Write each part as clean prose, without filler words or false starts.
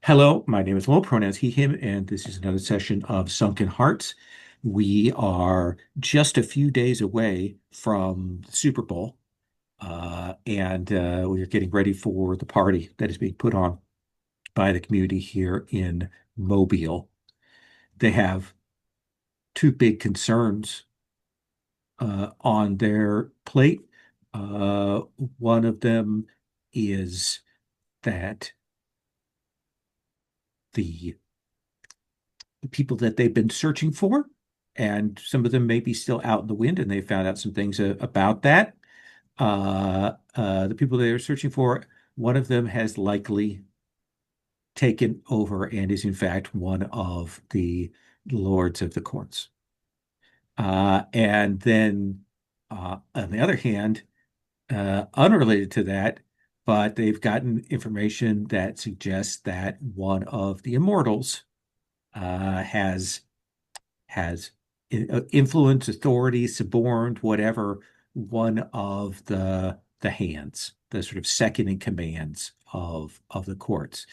Hello, my name is Lo, pronouns he, him, and this is another session of Sunken Hearts. We are just a few days away from the Super Bowl, and we are getting ready for the party that is being put on by the community here in Mobile. They have two big concerns on their plate. Uh, One of them is that the the people that they've been searching for, and some of them may be still out in the wind, and they found out some things about that. The people they are searching for, one of them has likely taken over and is in fact one of the lords of the courts. And then on the other hand, unrelated to that, but they've gotten information that suggests that one of the immortals has influence, authority, suborned, whatever, one of the hands, the sort of second in commands of the courts.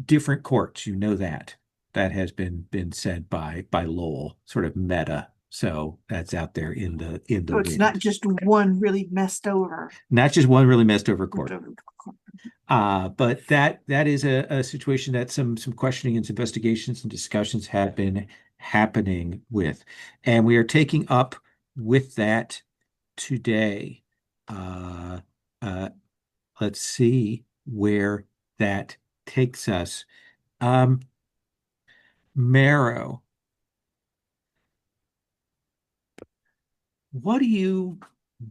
Different courts, you know that. That has been said by Lowell, sort of meta. So that's out there in the So it's not wind. just one really messed over. Not just one really messed over court. But that is a situation that some questioning and some investigations and discussions have been happening with. And we are taking up with that today. Uh, uh, let's see where that takes us. Um, Marrow, what do you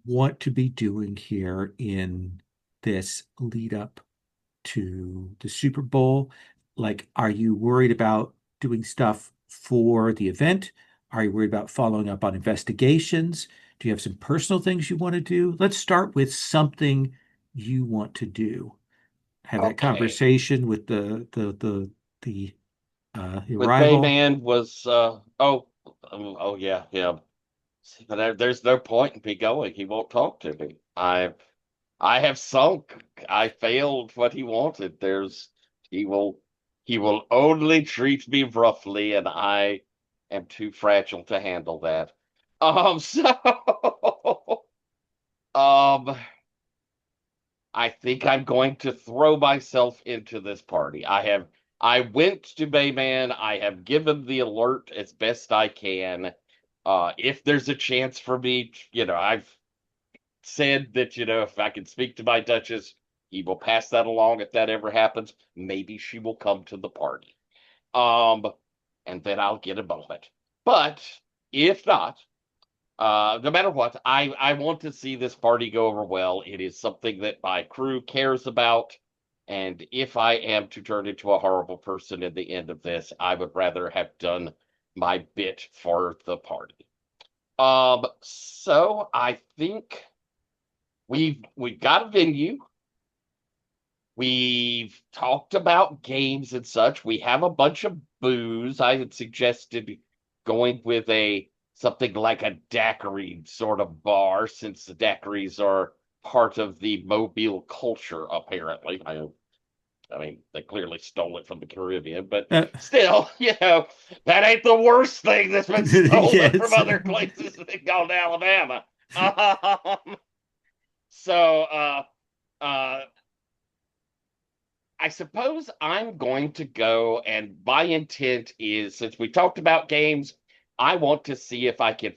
want to be doing here in this lead up to the Super Bowl? Like, are you worried about doing stuff for the event? Are you worried about following up on investigations? Do you have some personal things you want to do? Let's start with something you want to do. Have that Okay. conversation with the With rival. Bayman was oh yeah, yeah. See, but there's no point in me going. He won't talk to me. I have sunk. I failed what he wanted. He will he will only treat me roughly, and I am too fragile to handle that. So um I think I'm going to throw myself into this party. I went to Bayman. I have given the alert as best I can. If there's a chance for me, I've said that, if I can speak to my Duchess, he will pass that along if that ever happens. Maybe she will come to the party. Um, and then I'll get a moment. But if not, no matter what, I want to see this party go over well. It is something that my crew cares about. And if I am to turn into a horrible person at the end of this, I would rather have done my bit for the party. So I think we've got a venue. We've talked about games and such. We have a bunch of booze. I had suggested going with a something like a daiquiri sort of bar, since the daiquiris are part of the Mobile culture, apparently. I mean, they clearly stole it from the Caribbean, but Uh, still, that ain't the worst thing that's been stolen from yes. other places that gone to Alabama. So, uh, I suppose I'm going to go, and my intent is, since we talked about games, I want to see if I can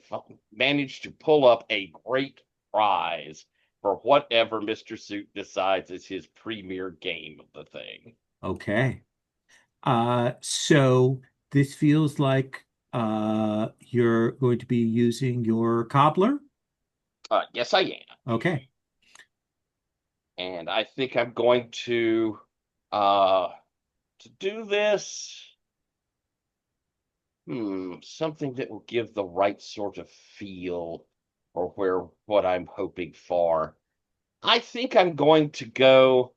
manage to pull up a great prize for whatever Mr. Suit decides is his premier game of the thing. Okay. So this feels like you're going to be using your cobbler. Yes, I am. Okay. And I think I'm going uh, to do this. Something that will give the right sort of feel or where what I'm hoping for. I think I'm going to go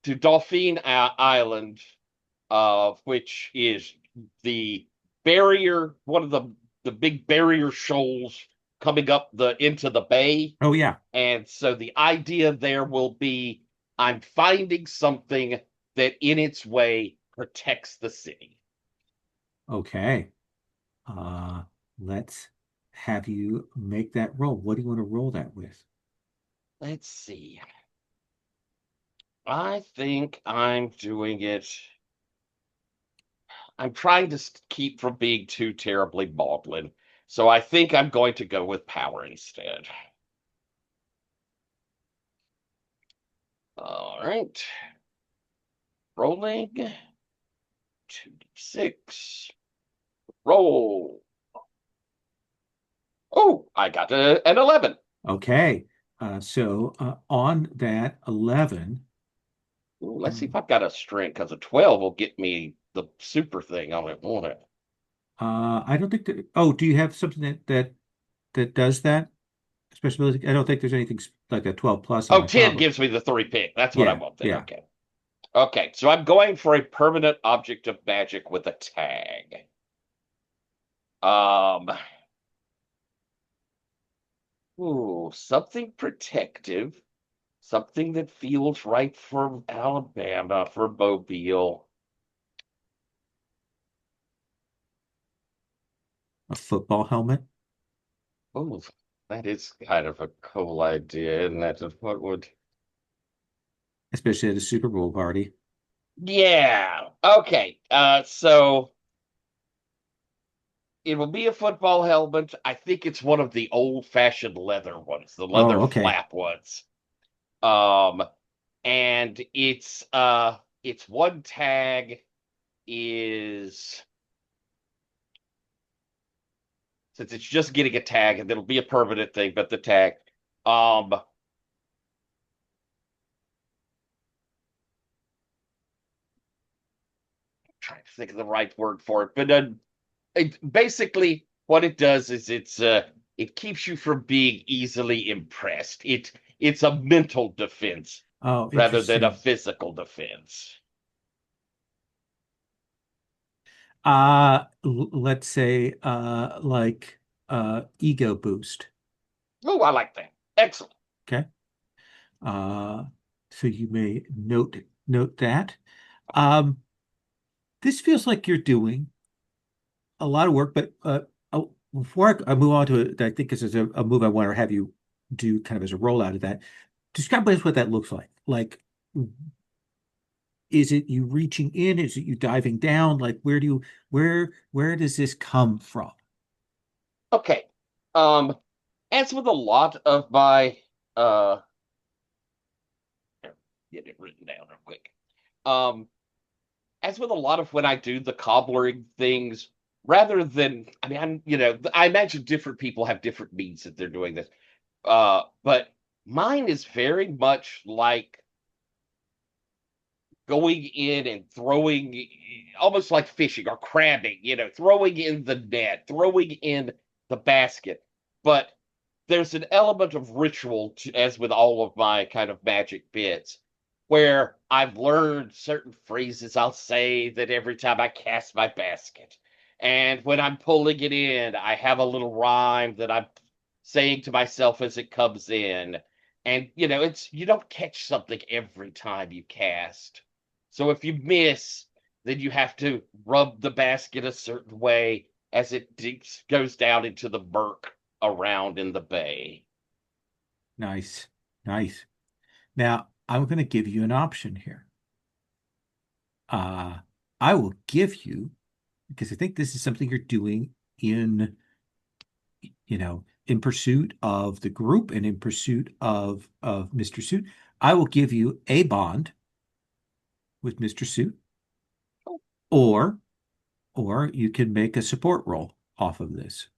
to Dauphine Island, which is the barrier, one of the big barrier shoals coming up the into the bay. Oh yeah. And so the idea there will be I'm finding something that in its way protects the city. Okay. Uh, let's have you make that roll. What do you want to roll that with? Let's see. I think I'm doing it. I'm trying to keep from being too terribly maudlin. So I think I'm going to go with power instead. All right. Rolling. 2d6. Roll. Oh, I got an 11. Okay. So on that 11, Ooh, let's see if um, I've got a strength, because a 12 will get me the super thing on it, won't it? I don't think that. Oh, do you have something that does that? Special I don't think there's anything like a 12 plus on Oh, the 10 top of. gives me the 3 pick. That's what I Yeah, want then. yeah. Okay. Okay, so I'm going for a permanent object of magic with a tag. Um, something protective, something that feels right for Alabama, for Mobile. A football helmet, Oh, that is kind of a cool idea, isn't that? What would? especially at a Super Bowl party. Yeah. Okay. So it will be a football helmet. I think it's one of the old-fashioned leather ones, the leather Oh, okay. flap ones. Um, and its one tag is, since it's just getting a tag and it'll be a permanent thing, but the tag, I'm trying to think of the right word for it, but basically what it does is it keeps you from being easily impressed. It's a mental defense Oh, rather than a interesting. physical defense. Let's say like ego boost. Oh, I like that. Excellent. Okay. Uh, so you may note that. Um, this feels like you're doing a lot of work, but before I move on to it, I think this is a move I want to have you do kind of as a rollout of that. Describe to us what that looks like. Like, is it you reaching in? Is it you diving down? Like, where does this come from? Okay. Um, as with a lot of my uh get it written down real quick. Um, as with a lot of when I do the cobblering things, rather than, I mean, I imagine different people have different means that they're doing this. But mine is very much like going in and throwing, almost like fishing or crabbing, throwing in the net, throwing in the basket. But there's an element of ritual to, as with all of my kind of magic bits, where I've learned certain phrases I'll say that every time I cast my basket. And when I'm pulling it in, I have a little rhyme that I'm saying to myself as it comes in. And it's, you don't catch something every time you cast. So if you miss, then you have to rub the basket a certain way as it goes down into the murk around in the bay. Nice, nice. Now, I'm going to give you an option here. Uh, I will give you, because I think this is something you're doing in, in pursuit of the group and in pursuit of Mr. Suit. I will give you a bond with Mr. Suit, or you can make a support roll off of this.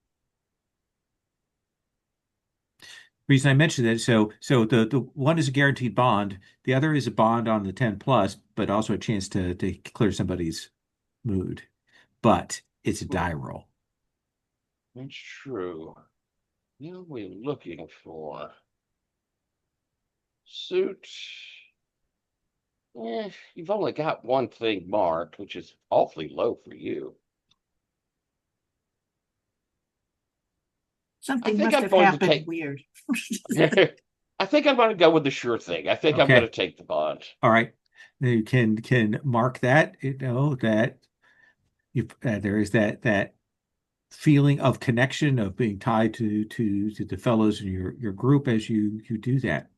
Reason I mentioned that, so the one is a guaranteed bond, the other is a bond on the 10 plus, but also a chance to clear somebody's mood. But it's a die roll. That's true. What are we looking for? Suit. You've only got one thing marked, which is awfully low for you. I Something think must I'm have going to happened take. weird. I think I'm going to go with the sure thing. I think I'm going Okay. to take the bond. All right. You can mark that, that there is that feeling of connection of being tied to the fellows in your group as you do that.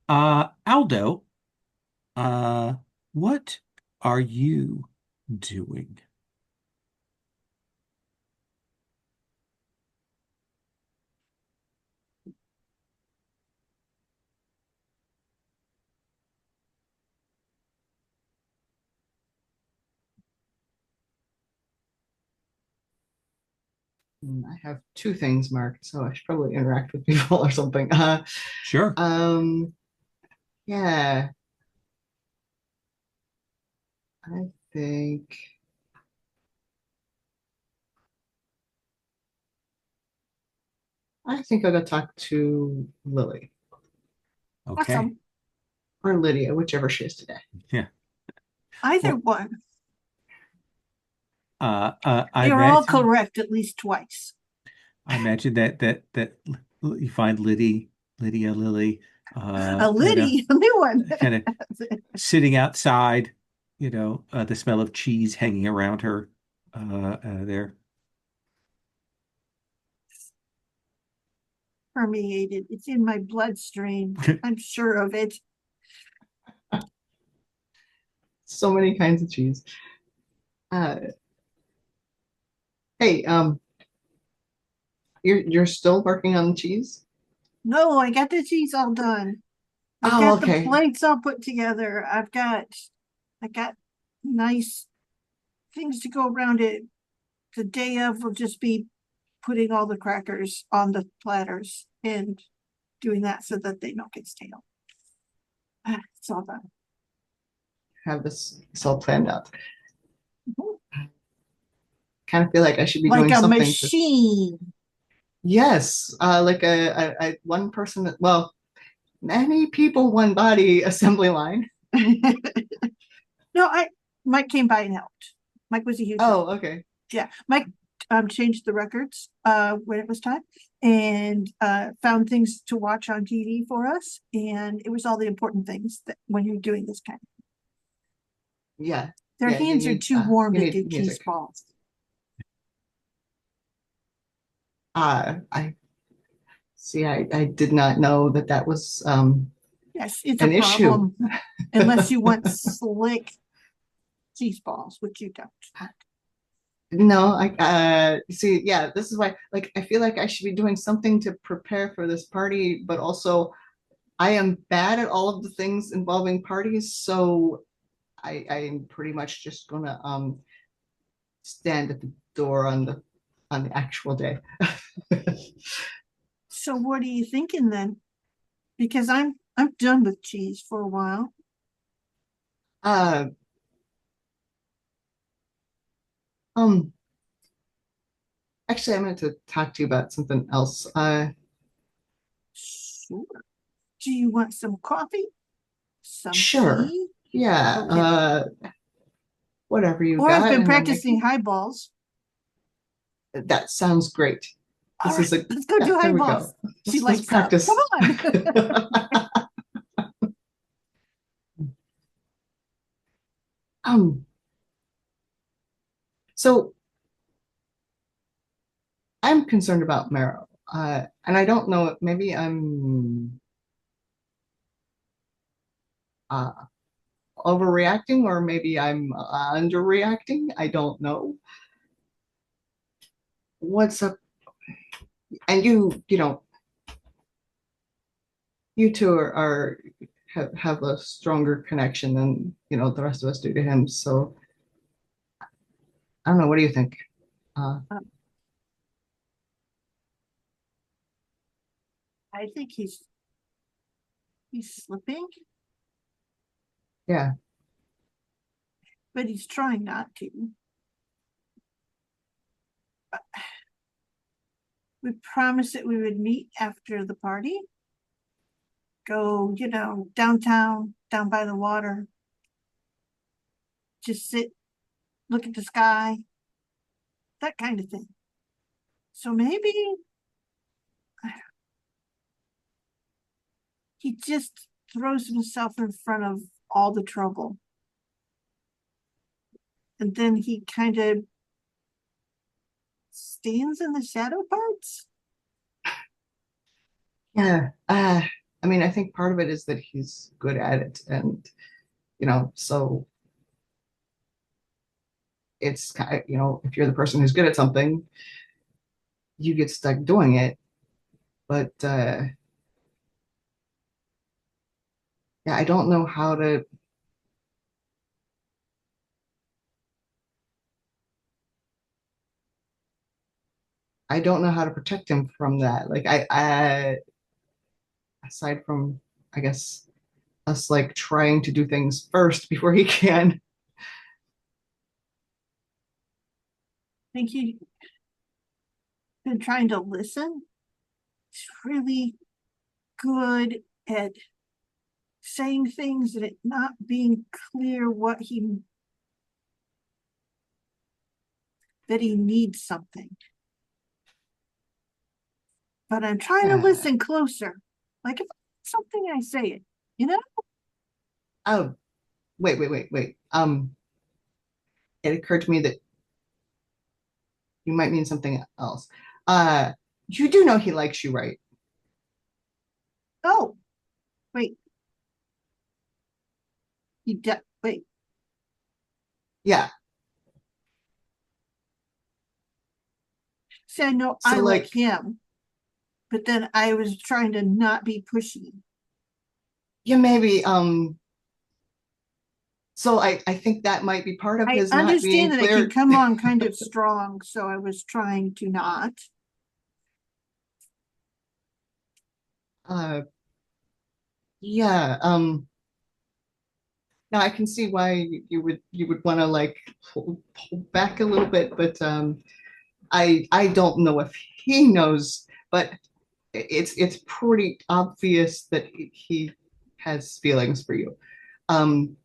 Aldo, uh, what are you doing? I have two things marked, so I should probably interact with people or something. Sure. Um, yeah, I think I think I'll go talk to Lily Okay. Awesome. or Lydia, whichever she is today. Yeah. Either Well, one. I You're all imagine correct at least twice. that you find Lily, A Liddy, a new one. kind of sitting outside, the smell of cheese hanging around her, there. Permeated. It's in my bloodstream. I'm sure of it. So many kinds of cheese. Uh, hey, you're still working on the cheese? No, I got the cheese all done. I Oh, got the okay. plates all put together. I got nice things to go around it. The day of will just be putting all the crackers on the platters and doing that so that they don't get stale. It's all done. Have this all planned out. Kind of feel like I should be Like doing a something to. machine. Yes, like a one person. Well, many people, one body assembly line. No, Mike came by and helped. Mike was a huge help. Oh, okay. Yeah, Mike changed the records when it was time and found things to watch on TV for us. And it was all the important things that when you're doing this kind of. Yeah, Their yeah. hands are too warm You to need do cheese music. balls. I see. I did not know that that was Yes, it's a an issue. problem unless you want slick cheese balls, which you don't. No, I see, yeah, this is why like I feel like I should be doing something to prepare for this party, but also I am bad at all of the things involving parties, so I'm pretty much just gonna stand at the door on the actual day. So what are you thinking then? Because I'm done with cheese for a while. Uh um actually I meant to talk to you about something else. Sure. Do you want some coffee? Some Sure. tea? Yeah, Okay. whatever you Or I've got, been and then practicing highballs. that sounds great. All This right, is a let's go yeah, do there we highballs. go. She Let's lights up. Come practice. on. Um, so I'm concerned about Marrow. And I don't know, maybe I'm uh, overreacting or maybe I'm underreacting. I don't know. What's up? And you two are have a stronger connection than, the rest of us do to him. So I don't know. What do you think? Uh, I think he's slipping, yeah. but he's trying not to. We promised that we would meet after the party. Go, downtown, down by the water. Just sit, look at the sky, that kind of thing. So maybe he just throws himself in front of all the trouble. And then he kind of stands in the shadow parts. Yeah. I mean, I think part of it is that he's good at it, and so it's kind of, if you're the person who's good at something, you get stuck doing it. But yeah, I don't know how to. I don't know how to protect him from that. Like I aside from, I guess, us like trying to do things first before he can. I think he's been trying to listen. He's really good at saying things and it not being clear that he needs something. But I'm trying to listen closer. Like if something I say it, you know? Oh, wait. It occurred to me that you might mean something else. You do know he likes you, right? Oh, wait. Wait. Yeah. See, I know So I like like, him, but then I was trying to not be pushy. yeah, maybe. So I think that might be part of I his not being understand that it can clear. come on kind of strong, so I was trying to not. Uh, yeah. Now I can see why you would want to like pull back a little bit, but I don't know if he knows, but it's pretty obvious that he has feelings for you. Um,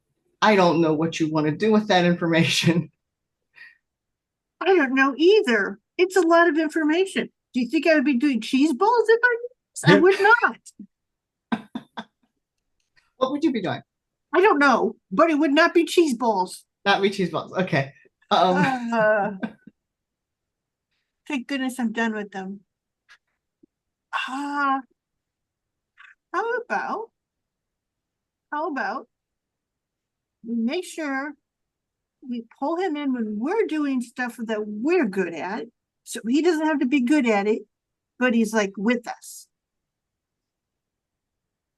I don't know what you want to do with that information. I don't know either. It's a lot of information. Do you think I would be doing cheese balls if I knew this? I would not. What would you be doing? I don't know, but it would not be cheese balls. Not me cheese balls. Okay. Uh, thank goodness I'm done with them. Ah, how about how about we make sure we pull him in when we're doing stuff that we're good at, so he doesn't have to be good at it, but he's like with us.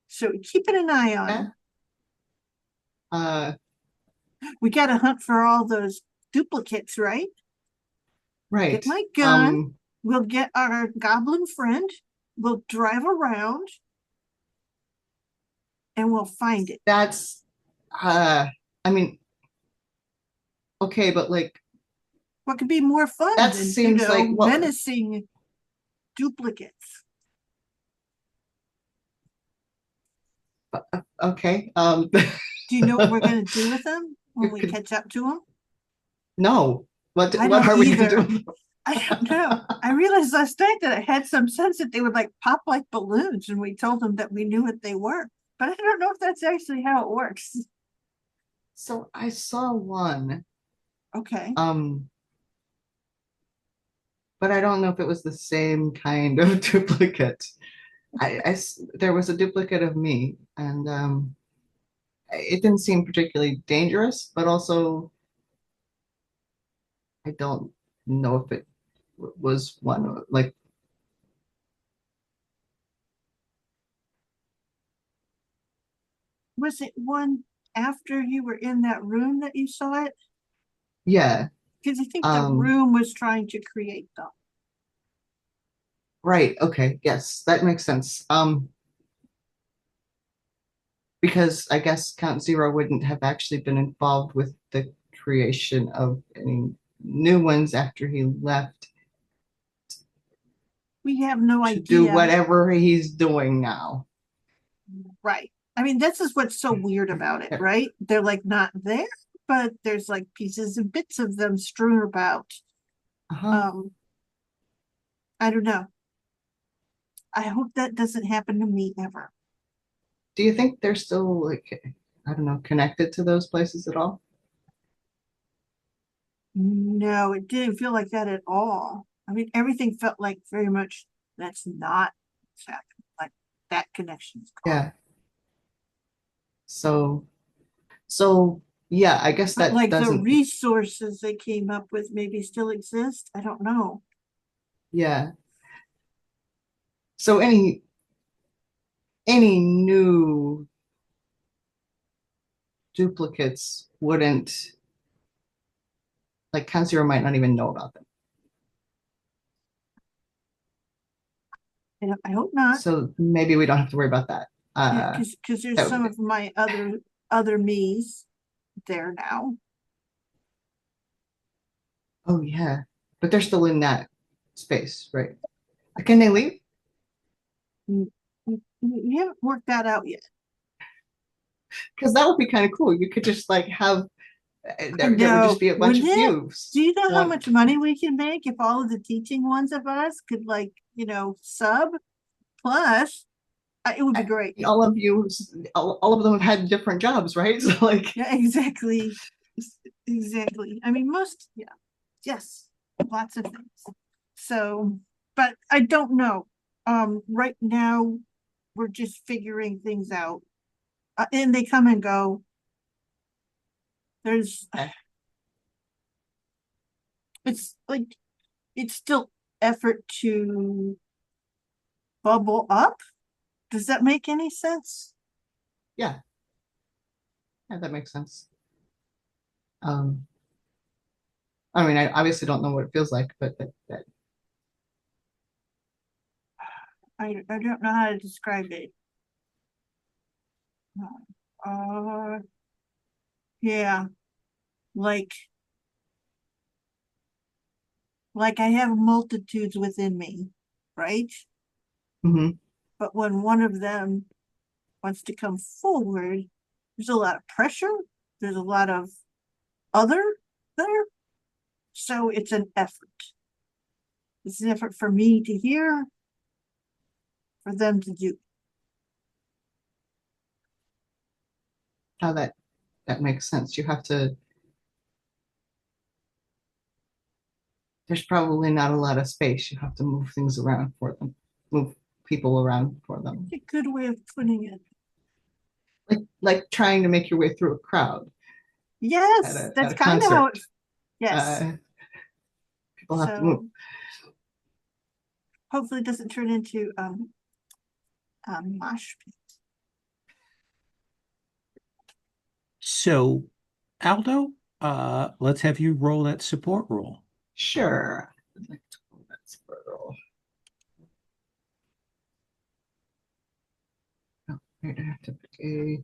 So keeping an eye on yeah. him. Uh, We got to hunt for all those duplicates, right? Get right. my gun. We'll get our goblin friend. We'll drive around and we'll find it. That's I mean, okay, but like What could be more fun that than, seems like what menacing duplicates? okay. Do you know what we're going to do with them when You we could catch up to them? no. I What don't are we gonna either. do? I don't know. I realized last night that I had some sense that they would like pop like balloons, and we told them that we knew what they were. But I don't know if that's actually how it works. So I saw one, Okay. but I don't know if it was the same kind of duplicate. There was a duplicate of me, and it didn't seem particularly dangerous, but also I don't know if it was one like Was it one after you were in that room that you saw it? yeah. Because I think the Um, room was trying to create them. right. Okay. Yes, that makes sense. Because I guess Count Zero wouldn't have actually been involved with the creation of any new ones after he left We have no to do idea. whatever he's doing now. Right. I mean, this is what's so weird about it, right? They're like not there, but there's like pieces and bits of them strewn about. Uh-huh. I don't know. I hope that doesn't happen to me ever. Do you think they're still like I don't know, connected to those places at all? No, it didn't feel like that at all. I mean, everything felt like very much that's not what's happening. Like that connection's gone. Yeah. So, so yeah, I guess But that like the doesn't, resources they came up with maybe still exist. I don't know. yeah. So any new duplicates wouldn't, like Kanzero might not even know about them. I hope not. So maybe we don't have to worry about that. Yeah, Uh, because there's that would some be of good. my other me's there now. Oh yeah, but they're still in that space, right? Can they leave? We haven't worked that out yet. Because that would be kind of cool. You could just like have there would just No, be a bunch wouldn't of it? views. Do you know how One, much money we can make if all of the teaching ones of us could like, sub plus it would be great. all of you, all of them have had different jobs, right? So like, Yeah, exactly. Exactly. I mean, yeah, yes, lots of things. So, but I don't know. Right now we're just figuring things out. And they come and go. There's, it's like, it's still effort to bubble up. Does that make any sense? yeah, yeah, that makes sense. Um, I mean, I obviously don't know what it feels like, but that I don't know how to describe it. Uh, yeah, like, I have multitudes within me, right? mhm. But when one of them wants to come forward, there's a lot of pressure. There's a lot of other there. So it's an effort. It's an effort for me to hear, for them to do. How that makes sense. You have to. There's probably not a lot of space. You have to move things around for them, move people around for them. A good way of putting it. Like trying to make your way through a crowd Yes, at that's a kind of how concert. it. Yes. Uh, People have to move. So hopefully it doesn't turn into mosh pit. So, Aldo, let's have you roll that support roll. Sure. I'd like to pull that squirrel. Oh, wait, I have to pick a.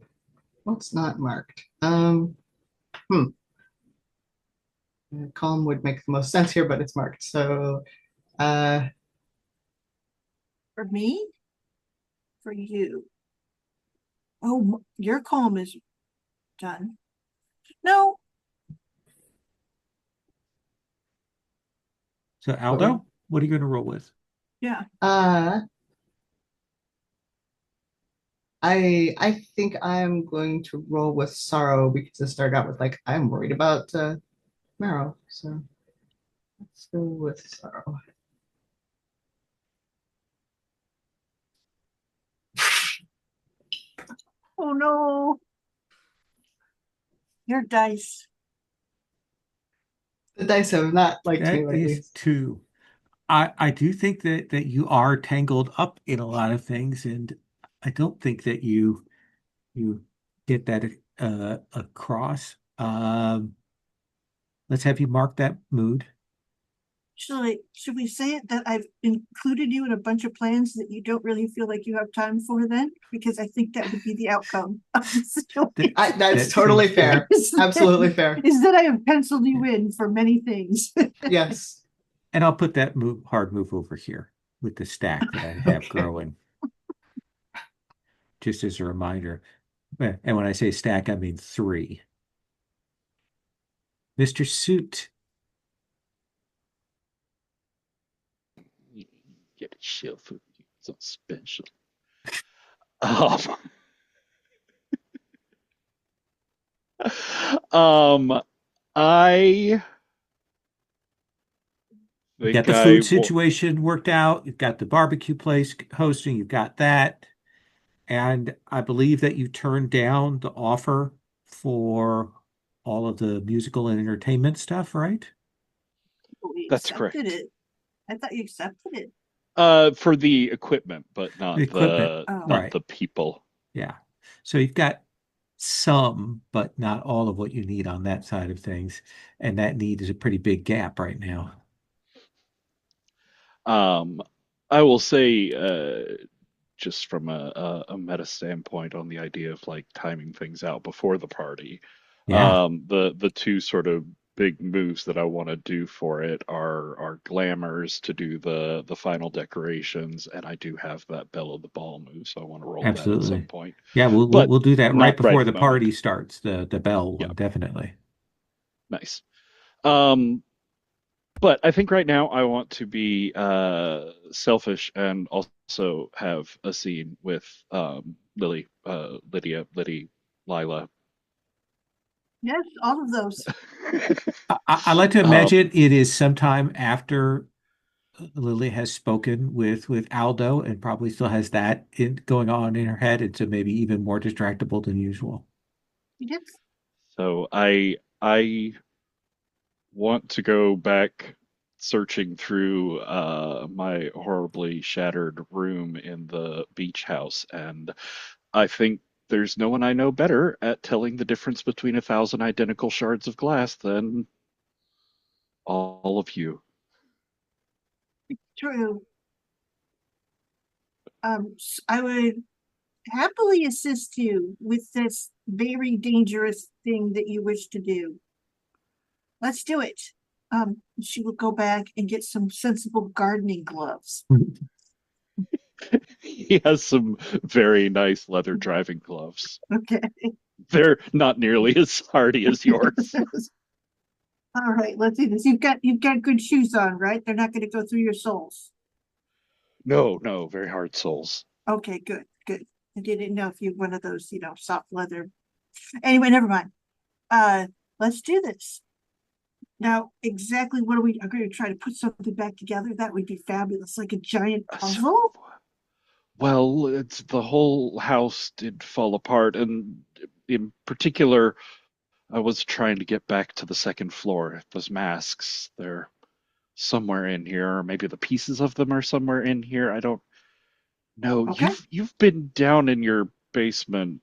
What's not marked? Column would make the most sense here, but it's marked. So, uh, For me? For you. Oh, your column is done. No. So, Aldo, what are you going to roll with? Yeah. uh, I think I'm going to roll with sorrow because it started out with like I'm worried about marrow. So let's go with sorrow. Oh no. Your dice. The dice have not liked me That lately. is two. I do think that you are tangled up in a lot of things, and I don't think that you get that across. Let's have you mark that mood. Should we say it that I've included you in a bunch of plans that you don't really feel like you have time for then? Because I think that would be the outcome of the situation. That's That totally seems fair. fair. Absolutely fair. Is that I have penciled you in for many things. Yes. And I'll put that hard move over here with the stack that I have Okay. growing, just as a reminder. And when I say stack, I mean three. Mr. Suit. You get a shield for you. So special. Um, Um, I You got think the I food will. situation worked out. You've got the barbecue place hosting. You've got that. And I believe that you turned down the offer for all of the musical and entertainment stuff, right? We That's accepted correct. it. I thought you accepted it. For the equipment, but The equipment. Oh, not Right. the people. Yeah. So you've got some, but not all of what you need on that side of things. And that need is a pretty big gap right now. Um, I will say, just from a meta standpoint on the idea of like timing things out before the party. Yeah, The two sort of big moves that I want to do for it are glamours to do the final decorations, and I do have that Belle of the Ball move, so I want to roll that at some absolutely. point, Yeah, but we'll do that right not right before at the the moment. party starts, the bell Yeah, one, definitely. nice. Um, but I think right now I want to be selfish and also have a scene with Lily, Liddy, Lila. yes, all of those. I like to um, imagine it is sometime after Lily has spoken with Aldo and probably still has that going on in her head. It's maybe even more distractible than usual. Yes. so I want to go back searching through my horribly shattered room in the beach house, and I think there's no one I know better at telling the difference between 1,000 identical shards of glass than all of you. True. I would happily assist you with this very dangerous thing that you wish to do. Let's do it. She will go back and get some sensible gardening gloves. He has some very nice leather driving gloves. Okay. They're not nearly as hardy as yours. All right, let's do this. You've got good shoes on, right? They're not going to go through your soles. No, no, very hard soles. Okay, good, good. I didn't know if you one of those, soft leather. Anyway, never mind. Uh, let's do this. Now, exactly what are we? I'm going to try to put something back together. That would be fabulous, like a giant So, puzzle. well, it's the whole house did fall apart, and in particular, I was trying to get back to the second floor. Those masks, they're somewhere in here, or maybe the pieces of them are somewhere in here. I don't know. Okay, You've been down in your basement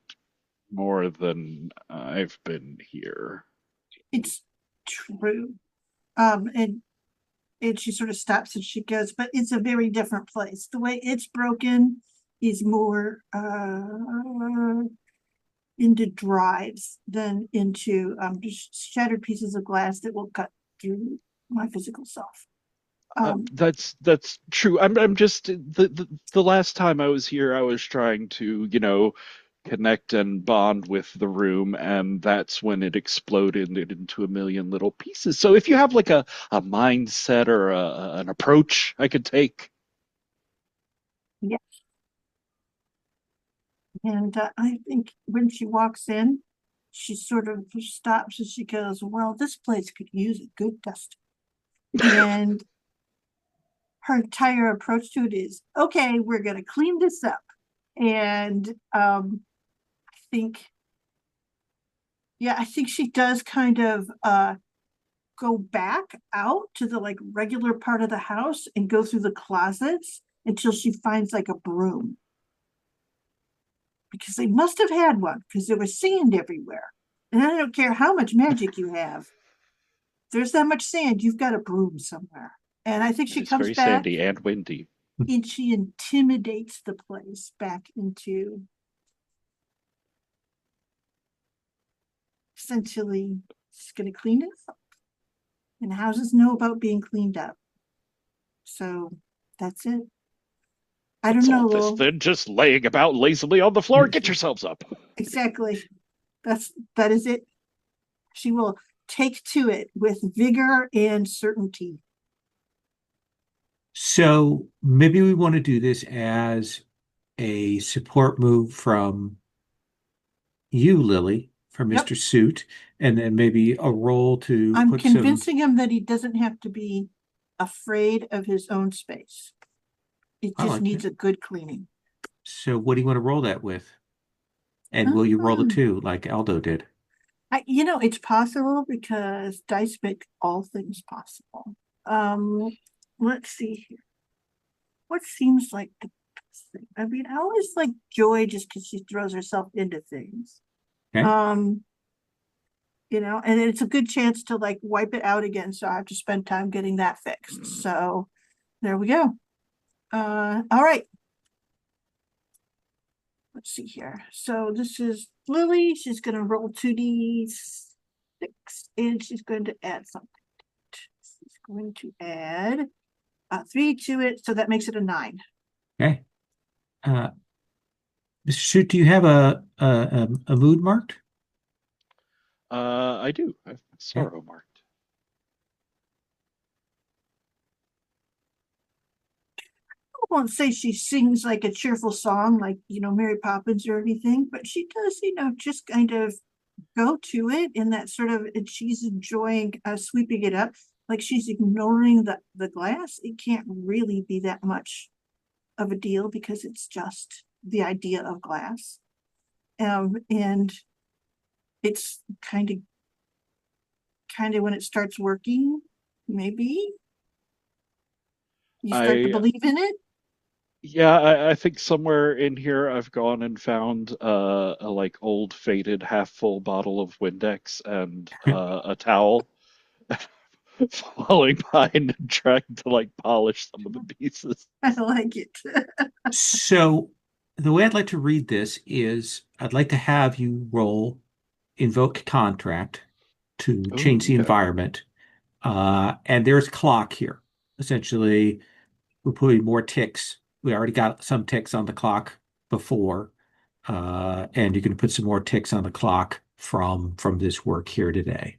more than I've been here. it's true. And she sort of stops and she goes, but it's a very different place. The way it's broken is more into drives than into just shattered pieces of glass that will cut through my physical self. That's true. I'm just the last time I was here, I was trying to, connect and bond with the room, and that's when it exploded into a million little pieces. So if you have like a mindset or an approach I could take. Yeah. And I think when she walks in, she sort of stops and she goes, well, this place could use a good dust. And her entire approach to it is, okay, we're going to clean this up. And I think, yeah, I think she does kind of go back out to the like regular part of the house and go through the closets until she finds like a broom because they must have had one because there was sand everywhere. And I don't care how much magic you have, there's that much sand, you've got a broom somewhere. And I think she It's comes very back sandy and windy. and she intimidates the place back into essentially she's going to clean it up. And houses know about being cleaned up. So that's it. I don't What's all know, this Lil. then? Just laying about lazily on the floor. Get yourselves up. Exactly. That is it. She will take to it with vigor and certainty. So maybe we want to do this as a support move from you, Lily, for Yep. Mr. Suit, and then maybe a roll to I'm put some. convincing him that he doesn't have to be afraid of his own space. It I just like needs it. a good cleaning. So what do you want to roll that with? And will you roll the Um, two like Aldo did? it's possible because dice make all things possible. Um, let's see here. What seems like the best thing? I mean, I always like Joy just because she throws herself into things. Okay. Um, and it's a good chance to like wipe it out again. So I have to spend time getting that fixed. So there we go. All right. Let's see here. So this is Lily. She's going to roll 2d6 and she's going to add something. She's going to add 3 to it. So that makes it a 9. Okay. Uh, Mr. Suit, do you have a mood marked? I do. I have Okay. sorrow marked. I won't say she sings like a cheerful song like, Mary Poppins or anything, but she does, just kind of go to it in that sort of, and she's enjoying sweeping it up. Like she's ignoring the glass. It can't really be that much of a deal because it's just the idea of glass. And it's kind of when it starts working, maybe you start to I believe in it. Yeah, I think somewhere in here I've gone and found a like old faded half full bottle of Windex and a towel, falling behind and trying to like polish some of the pieces. I like it. So the way I'd like to read this is I'd like to have you roll invoke contract to Oh, change the okay. environment. And there's clock here. Essentially, we're putting more ticks. We already got some ticks on the clock before, and you can put some more ticks on the clock from this work here today.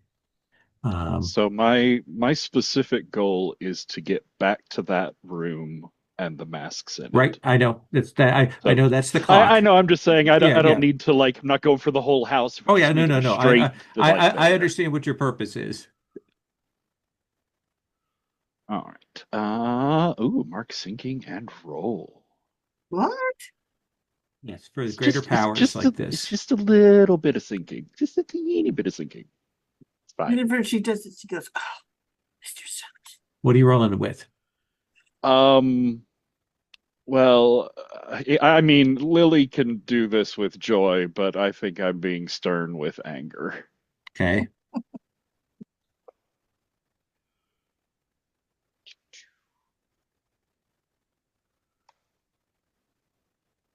Um, So my specific goal is to get back to that room and the masks in right? it. I know that's that. I So know that's the I clock. know I'm just saying Yeah, I don't yeah. need to like I'm not going for the whole house if we're Oh yeah, just no, making no, a no. straight to like I there. understand what your purpose is. All right. Ooh, mark sinking and roll. What? Yes, for the greater powers like It's this. just a little bit of sinking. Just a teeny bit of sinking. It's fine. Whenever she does it, she goes, "Oh, Mr. Suit." What are you rolling with? Um, well, I mean, Lily can do this with joy, but I think I'm being stern with anger. Okay.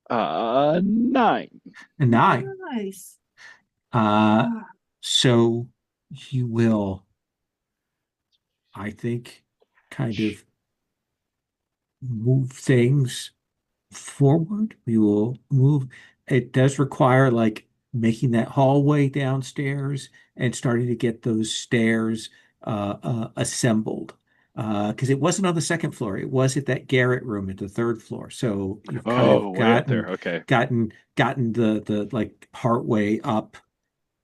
9. A nine. Nice. Uh, Ah, so you will, I think, kind of move things forward. We will move. It does require like making that hallway downstairs and starting to get those stairs assembled. Because it wasn't on the second floor, it was at that garret room at the third floor. So you've kind Oh, of way up there. Okay. gotten the like part way up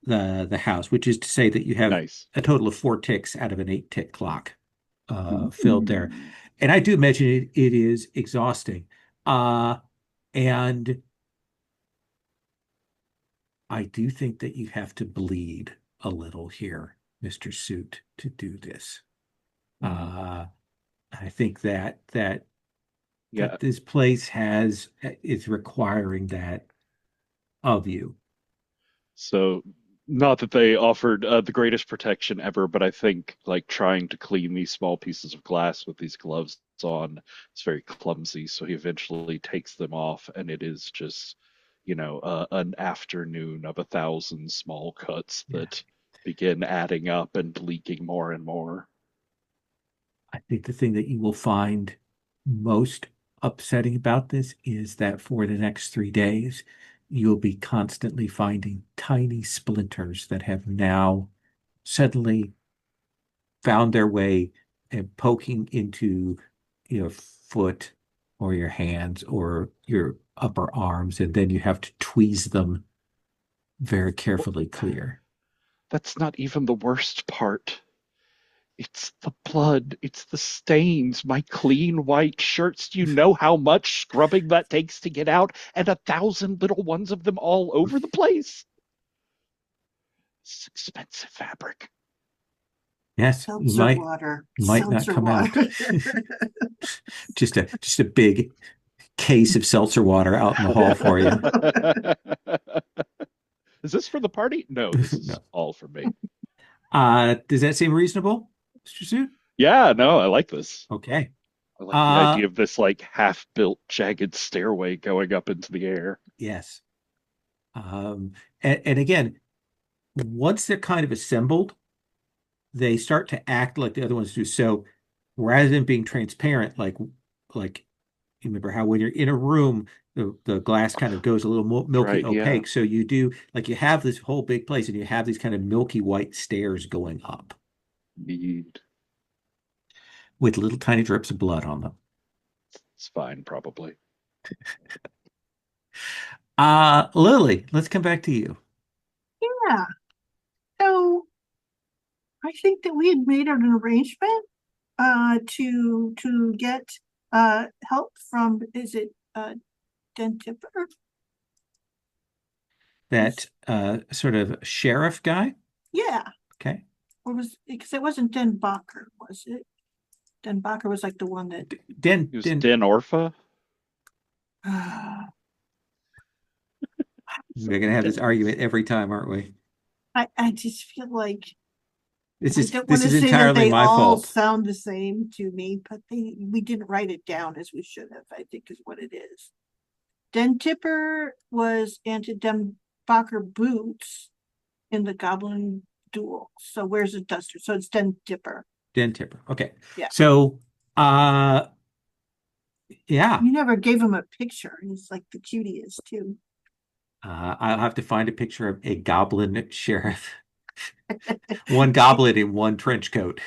the house, which is to say that you have Nice. a total of 4 ticks out of an 8 tick clock filled there. Ooh. And I do imagine it is exhausting. Uh, and I do think that you have to bleed a little here, Mr. Suit, to do this. Mm. Uh, I think Yeah. that this place is requiring that of you. So, not that they offered the greatest protection ever, but I think like trying to clean these small pieces of glass with these gloves on is very clumsy. So he eventually takes them off, and it is just, an afternoon of 1,000 small cuts Yeah. that begin adding up and leaking more and more. I think the thing that you will find most upsetting about this is that for the next 3 days, you'll be constantly finding tiny splinters that have now suddenly found their way and poking into your foot or your hands or your upper arms, and then you have to tweeze them very carefully clear. That's not even the worst part. It's the blood. It's the stains. My clean white shirts. Do you know how much scrubbing that takes to get out? And 1,000 little ones of them all over the place. It's expensive fabric. Yes, you Seltzer might water. not Seltzer come out. water. Just a big case of seltzer water out in the hall for you. Is this for the party? No, this No. is all for me. Does that seem reasonable, Mr. Suit? Yeah, no, I like this. Okay. I like the Uh, idea of this like half-built jagged stairway going up into the air. yes. And again, once they're kind of assembled, they start to act like the other ones do. So rather than being transparent, like you remember how when you're in a room, the glass kind of goes a little milky Right, yeah. opaque. So you do like you have this whole big place and you have these kind of milky white stairs going up Need. with little tiny drips of blood on them. It's fine, probably. Lily, let's come back to you. Yeah. So I think that we had made an arrangement to get help from, is it Den Tipper? That sort of sheriff guy. Yeah. Okay. Or was because it wasn't Den Bacher, was it? Den Bacher was like the one that It was Den Orpha. We're gonna have this argument every time, aren't we? I just feel like This I is don't this want to is say that entirely they my all fault. sound the same to me, but we didn't write it down as we should have, I think is what it is. Den Tipper was anti-Den Bacher boots in the Goblin duel. So where's the duster? So it's Den Tipper. Den Tipper. Okay. Yeah. So yeah. You never gave him a picture. He's like the cutie is too. I'll have to find a picture of a goblin sheriff. One goblin in one trench coat.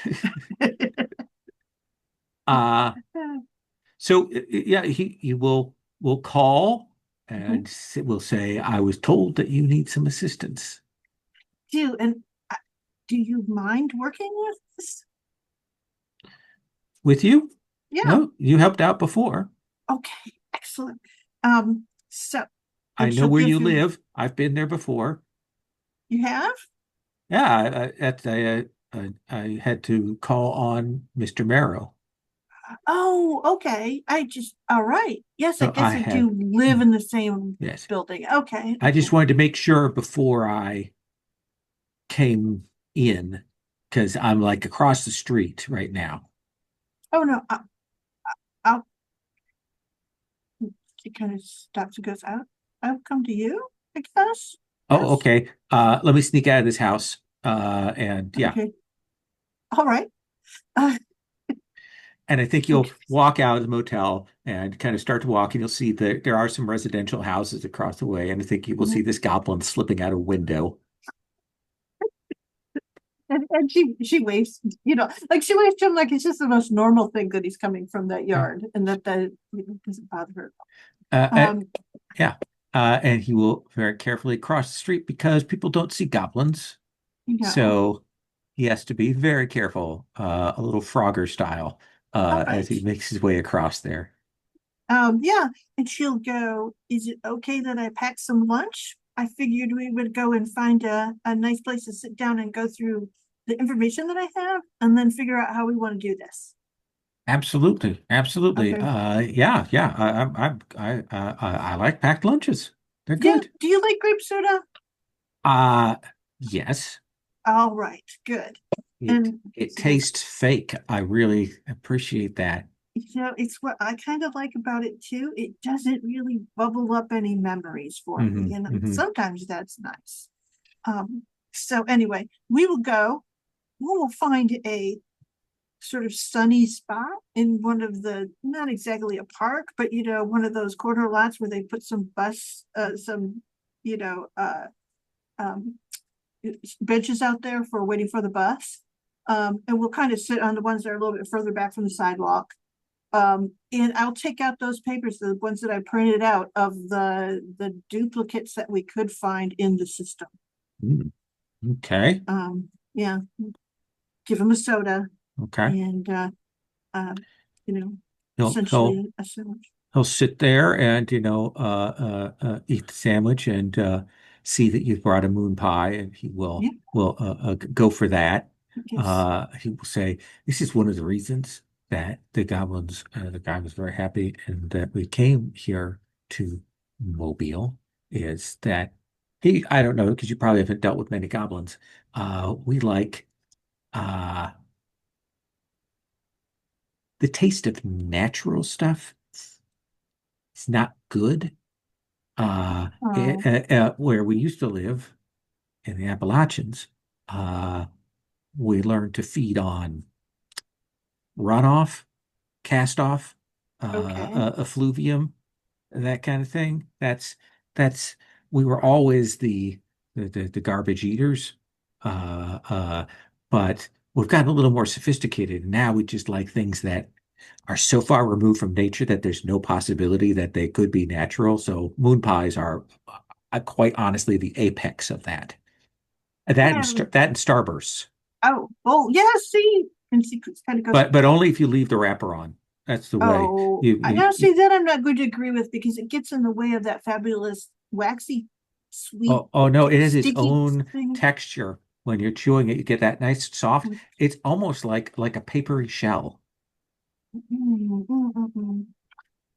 So yeah, he will call and will say, "I was told that you need some assistance." And do you mind working with this? With you? Yeah. No, you helped out before. Okay, excellent. So I know she'll where give you live. I've been there before. You have? Yeah, I had to call on Mr. Marrow. Oh, okay. All right. Yes, I So guess I do live in the same yes. building. Okay. I just wanted to make sure before I came in, because I'm like across the street right now. Oh no, I'll it kind of stops and goes out. I'll come to you, I guess. Oh, Yes. okay. Let me sneak out of this house. And yeah. Okay. All right. And I think you'll walk out of the motel and kind of start to walk, and you'll see that there are some residential houses across the way. And I think you will see this goblin slipping out a window. And she waves, like she waves to him like it's just the most normal thing that he's coming from that yard, and that doesn't bother her. Yeah. And he will very carefully cross the street because people don't see goblins. No. So he has to be very careful, a little Frogger style, as he makes his way across there. Yeah, and she'll go, is it okay that I pack some lunch? I figured we would go and find a nice place to sit down and go through the information that I have, and then figure out how we want to do this. Absolutely, absolutely. Okay. Yeah. I like packed lunches. They're good. Do you like grape soda? Yes. All right, good. It tastes fake. I really appreciate that. It's what I kind of like about it too. It doesn't really bubble up any memories for me, and sometimes that's nice. So anyway, we will find a sort of sunny spot in one of the, not exactly a park, but one of those corner lots where they put some benches out there for waiting for the bus. And we'll kind of sit on the ones that are a little bit further back from the sidewalk. And I'll take out those papers, the ones that I printed out of the duplicates that we could find in the system. Okay. Yeah, give him a soda Okay. and, you know, He'll essentially a sandwich. he'll sit there and eat the sandwich and see that you've brought a moon pie, and he Yeah. will go for that. Yes. He will say, "This is one of the reasons that the guy was very happy, and that we came here to Mobile, is that I don't know, because you probably haven't dealt with many goblins. We like uh the taste of natural stuff. It's not good. Oh, Where we used to live in the Appalachians, uh, we learned to feed on runoff, cast off, okay. effluvium, that kind of thing. That's we were always the garbage eaters, uh, uh, but we've gotten a little more sophisticated. Now we just like things that are so far removed from nature that there's no possibility that they could be natural. So moon pies are quite honestly the apex of that. Yeah. That and Starbursts, Oh, yeah, see, and secrets kind of goes. but only if you leave the wrapper on. That's the way Oh, you I you, now you see that I'm not going to agree with because it gets in the way of that fabulous waxy, sweet, oh no, it has its sticky own thing. texture. When you're chewing it, you get that nice soft. It's almost like a papery shell.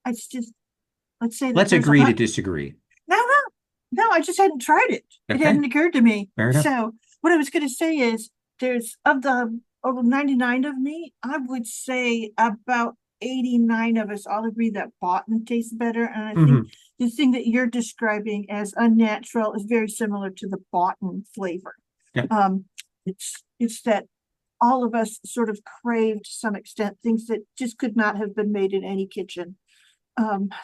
It's just, let's say that Let's there's a agree to hunt. disagree. No, I just hadn't tried it. It Okay, hadn't occurred to me. fair enough. So what I was going to say is there's of the over 99 of me, I would say about 89 of us all agree that bottom tastes better. And I think Hmm. the thing that you're describing as unnatural is very similar to the bottom flavor. Yeah, Um, it's that all of us sort of crave to some extent things that just could not have been made in any kitchen.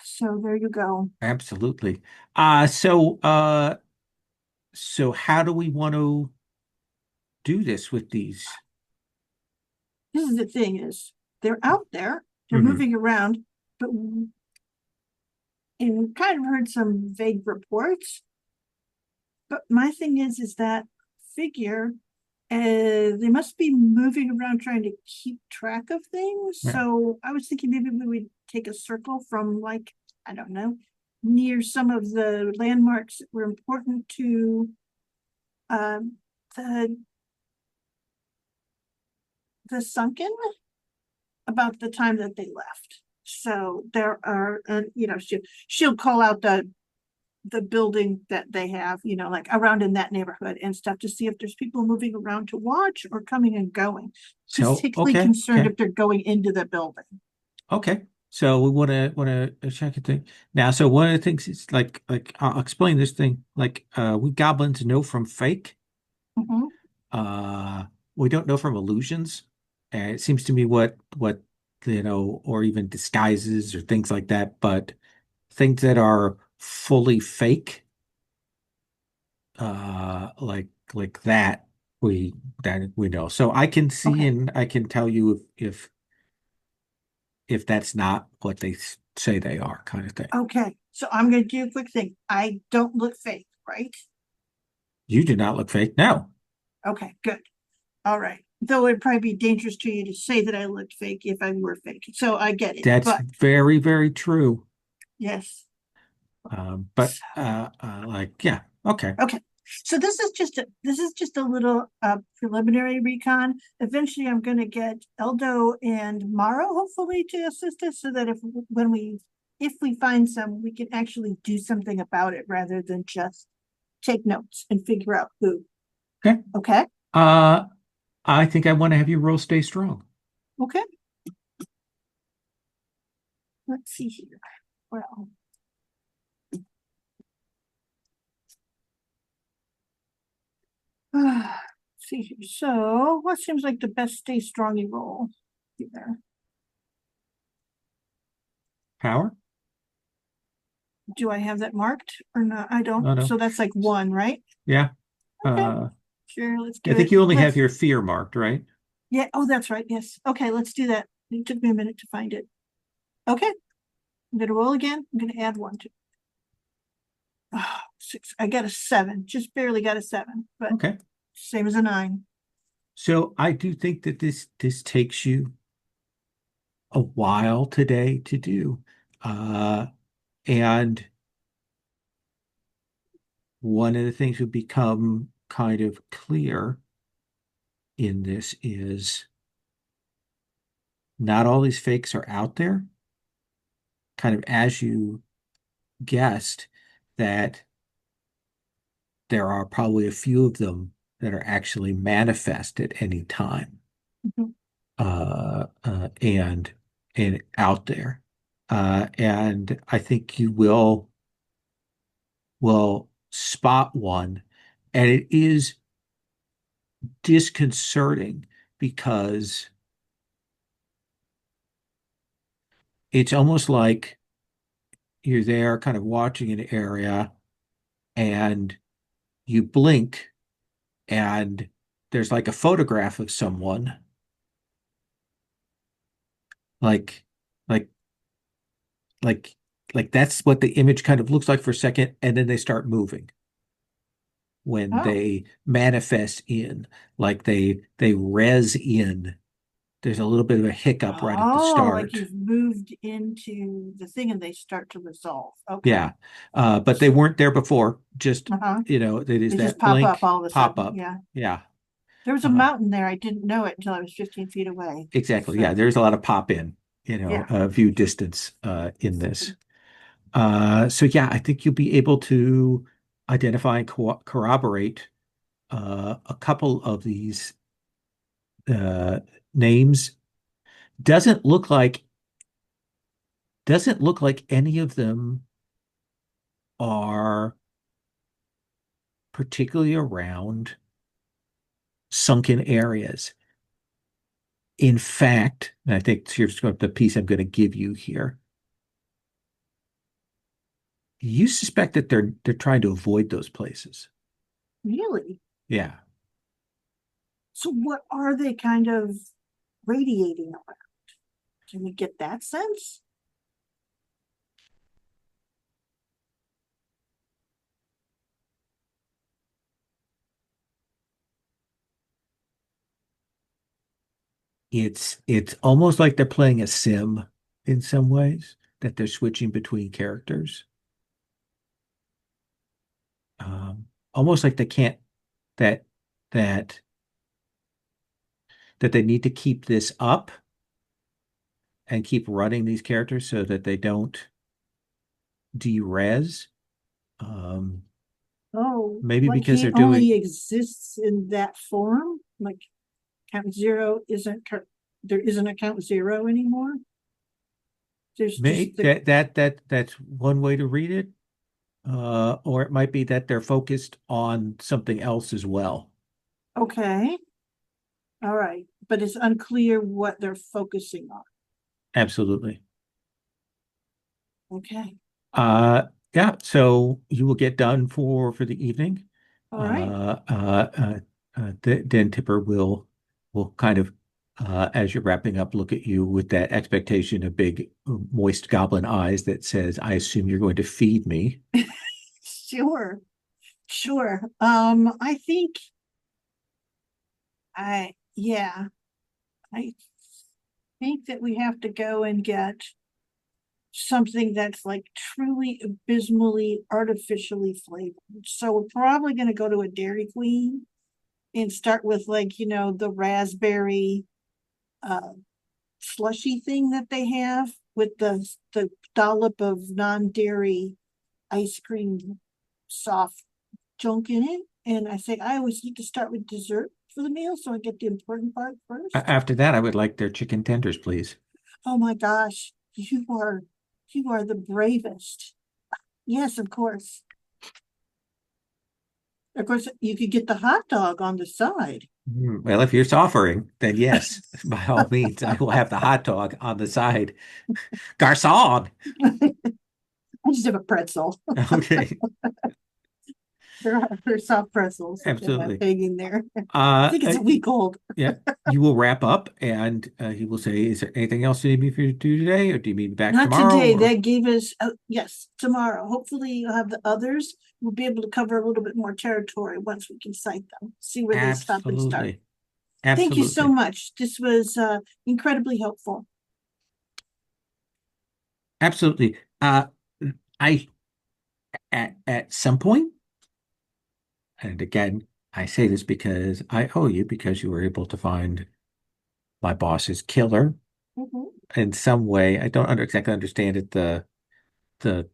So there you go. absolutely. So how do we want to do this with these? This is the thing is they're out there, they're Hmm. moving around, but and we've kind of heard some vague reports. But my thing is that figure, they must be moving around trying to keep track of things. Yeah. So I was thinking maybe we would take a circle from like, I don't know, near some of the landmarks that were important to um, the the Sunken about the time that they left. So there are, she'll call out the building that they have, like around in that neighborhood and stuff to see if there's people moving around to watch or coming and going. So Particularly concerned if they're going into the building. okay. So we want to check it thing now. So one of the things is like I'll explain this thing. Like we goblins know from fake. Mhm. Uh, we don't know from illusions. And it seems to me what or even disguises or things like that. But things that are fully fake, like that we know. So I can see Okay. and I can tell you if that's not what they say they are, kind of thing. Okay. So I'm going to do a quick thing. I don't look fake, right? You do not look fake. No, Okay, good. All right. Though it'd probably be dangerous to you to say that I looked fake if I were fake. So I get it. that's But very, very true. yes. But yeah, okay. Okay. So this is just a little preliminary recon. Eventually I'm gonna get Aldo and Marrow hopefully to assist us so that if we find some, we can actually do something about it rather than just take notes and figure out who. Okay. Okay. Uh, I think I want to have you roll stay strong. Okay. Let's see here. Well, see here. So what seems like the best stay strongy roll here? Power? Do I have that marked or not? I don't. Oh no. So that's like one, right? Yeah. Okay. Uh, Sure, let's I do think it. you only have your fear marked, right? Yeah, oh, that's right. Yes. Okay, let's do that. It took me a minute to find it. Okay, I'm gonna roll again. I'm gonna add one to. Oh, 6. I got a 7. Just barely got a 7, but Okay. same as a 9. So I do think that this takes you a while today to do. And one of the things would become kind of clear in this is not all these fakes are out there, kind of as you guessed, that there are probably a few of them that are actually manifest at any time, Mhm. and out there. And I think you will spot one, and it is disconcerting because it's almost like you're there kind of watching an area and you blink and there's like a photograph of someone like like like like that's what the image kind of looks like for a second, and then they start moving when Oh, they manifest in, like they res in. There's a little bit of a hiccup right at the like start. you've moved into the thing and they start to resolve. Okay. Yeah. But they weren't there before. Just, Uh-huh. it is They just that pop up blink all of a pop sudden. up. Yeah. Yeah. There was a Uh, mountain there. I didn't know it until I was 15 feet away. exactly. Yeah. So, There's a lot of pop in, yeah. view distance in this. So yeah, I think you'll be able to identify and corroborate a couple of these uh, names. Doesn't look like doesn't look like any of them are particularly around sunken areas. In fact, and I think here's the piece I'm going to give you here. You suspect that they're trying to avoid those places. Really? Yeah. So what are they kind of radiating around? Can we get that sense? It's almost like they're playing a sim in some ways, that they're switching between characters. Almost like they can't that that that they need to keep this up and keep running these characters so that they don't derez. Um, Oh, maybe like because he they're doing only exists in that form? Like count zero isn't, there isn't a count zero anymore? There's just the, that's one way to read it. Or it might be that they're focused on something else as well. okay, all right. But it's unclear what they're focusing on. Absolutely. Okay, Uh, yeah, so you will get done for the evening. all right. Then Tipper will kind of, as you're wrapping up, look at you with that expectation of big, moist goblin eyes that says, "I assume you're going to feed me." Sure, sure. I think yeah, I think that we have to go and get something that's like truly abysmally artificially flavored. So we're probably going to go to a Dairy Queen and start with, like, the raspberry uh slushy thing that they have with the dollop of non-dairy ice cream soft junk in it. And I say I always need to start with dessert for the meal, so I get the important part first. After that, I would like their chicken tenders, please. Oh my gosh, you are the bravest. Yes, of course. Of course, you could get the hot dog on the side. Well, if you're offering, then yes, by all means, I will have the hot dog on the side. Garçon. I just have a pretzel. Okay, There are soft pretzels that have absolutely. hanging there. I Uh, think it's uh, a week old. Yeah, you will wrap up, and he will say, "Is there anything else you need me for you to do today, or do you need me back Not tomorrow?" today. Or That gave us, yes, tomorrow. Hopefully you'll have the others. We'll be able to cover a little bit more territory once we can cite them, see where they stop and start. absolutely, Thank you so absolutely, much. This was incredibly helpful. absolutely. I at some point, and again, I say this because I owe you because you were able to find my boss's killer Mhm. in some way. I don't exactly understand it. The the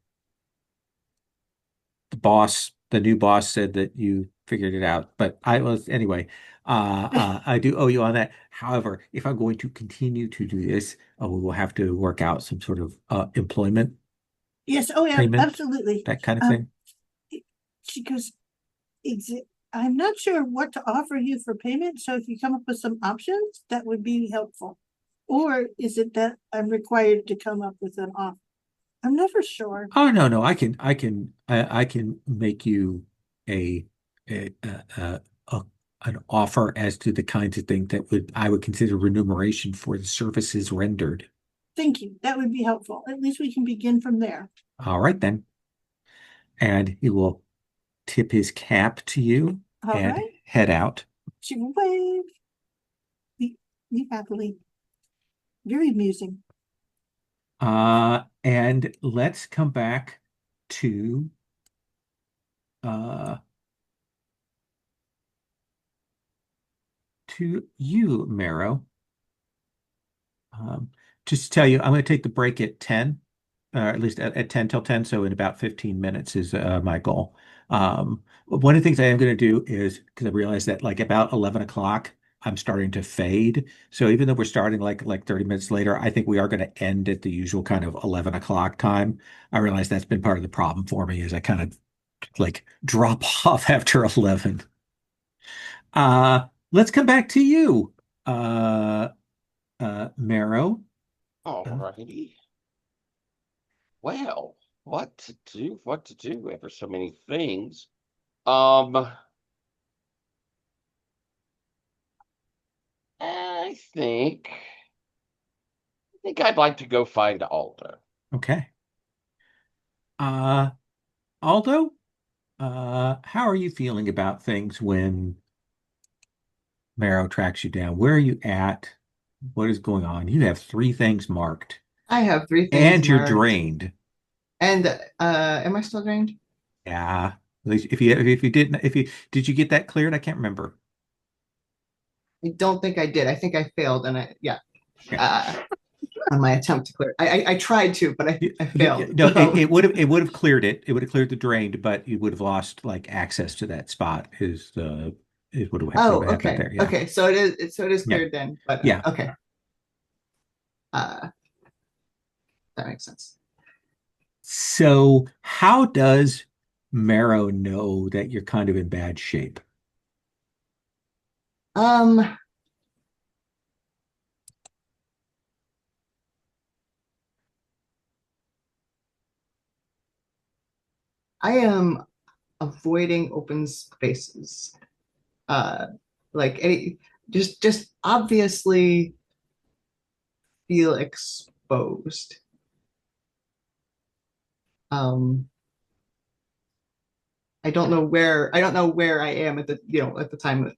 new boss said that you figured it out, but I was anyway. I do owe you on that. However, if I'm going to continue to do this, we will have to work out some sort of employment Yes, oh yeah, payment, absolutely. that kind of Um, thing. she goes, I'm not sure what to offer you for payment, so if you come up with some options, that would be helpful. Or is it that I'm required to come up with an offer? I'm never sure. Oh no, no, I can make you a a an offer as to the kinds of things that would I would consider remuneration for the services rendered. Thank you. That would be helpful. At least we can begin from there. All right then. And he will tip his cap to you All and right. head out. She will wave. Leave happily. Very amusing. And let's come back to uh you, Marrow. Um, just to tell you, I'm going to take the break at 10, at least at 10 till 10. So in about 15 minutes is my goal. One of the things I am going to do is because I realized that like about 11 o'clock, I'm starting to fade. So even though we're starting like 30 minutes later, I think we are going to end at the usual kind of 11 o'clock time. I realize that's been part of the problem for me is I kind of like drop off after 11. Let's come back to you, uh, Marrow. All righty. Well, what to do? What to do? Ever so many things. Um, I think I'd like to go find Aldo. Okay. Uh, Aldo, how are you feeling about things when Marrow tracks you down? Where are you at? What is going on? You have three things marked, I have three things and you're marked. drained. And am I still drained? Yeah. At least if you didn't if you did you get that cleared? I can't remember. I don't think I did. I think I failed, and yeah, Okay. uh, on my attempt to clear. I tried to, but I failed. No, So it would have cleared it. It would have cleared the drained, but you would have lost like access to that spot. Is what would oh, have happened okay, there? Yeah. okay. So it is Yeah. cleared then. But Yeah. okay, uh, that makes sense. So, how does Marrow know that you're kind of in bad shape? Um, I am avoiding open spaces. Uh, like any, just obviously feel exposed. Um, I don't know where I am at the time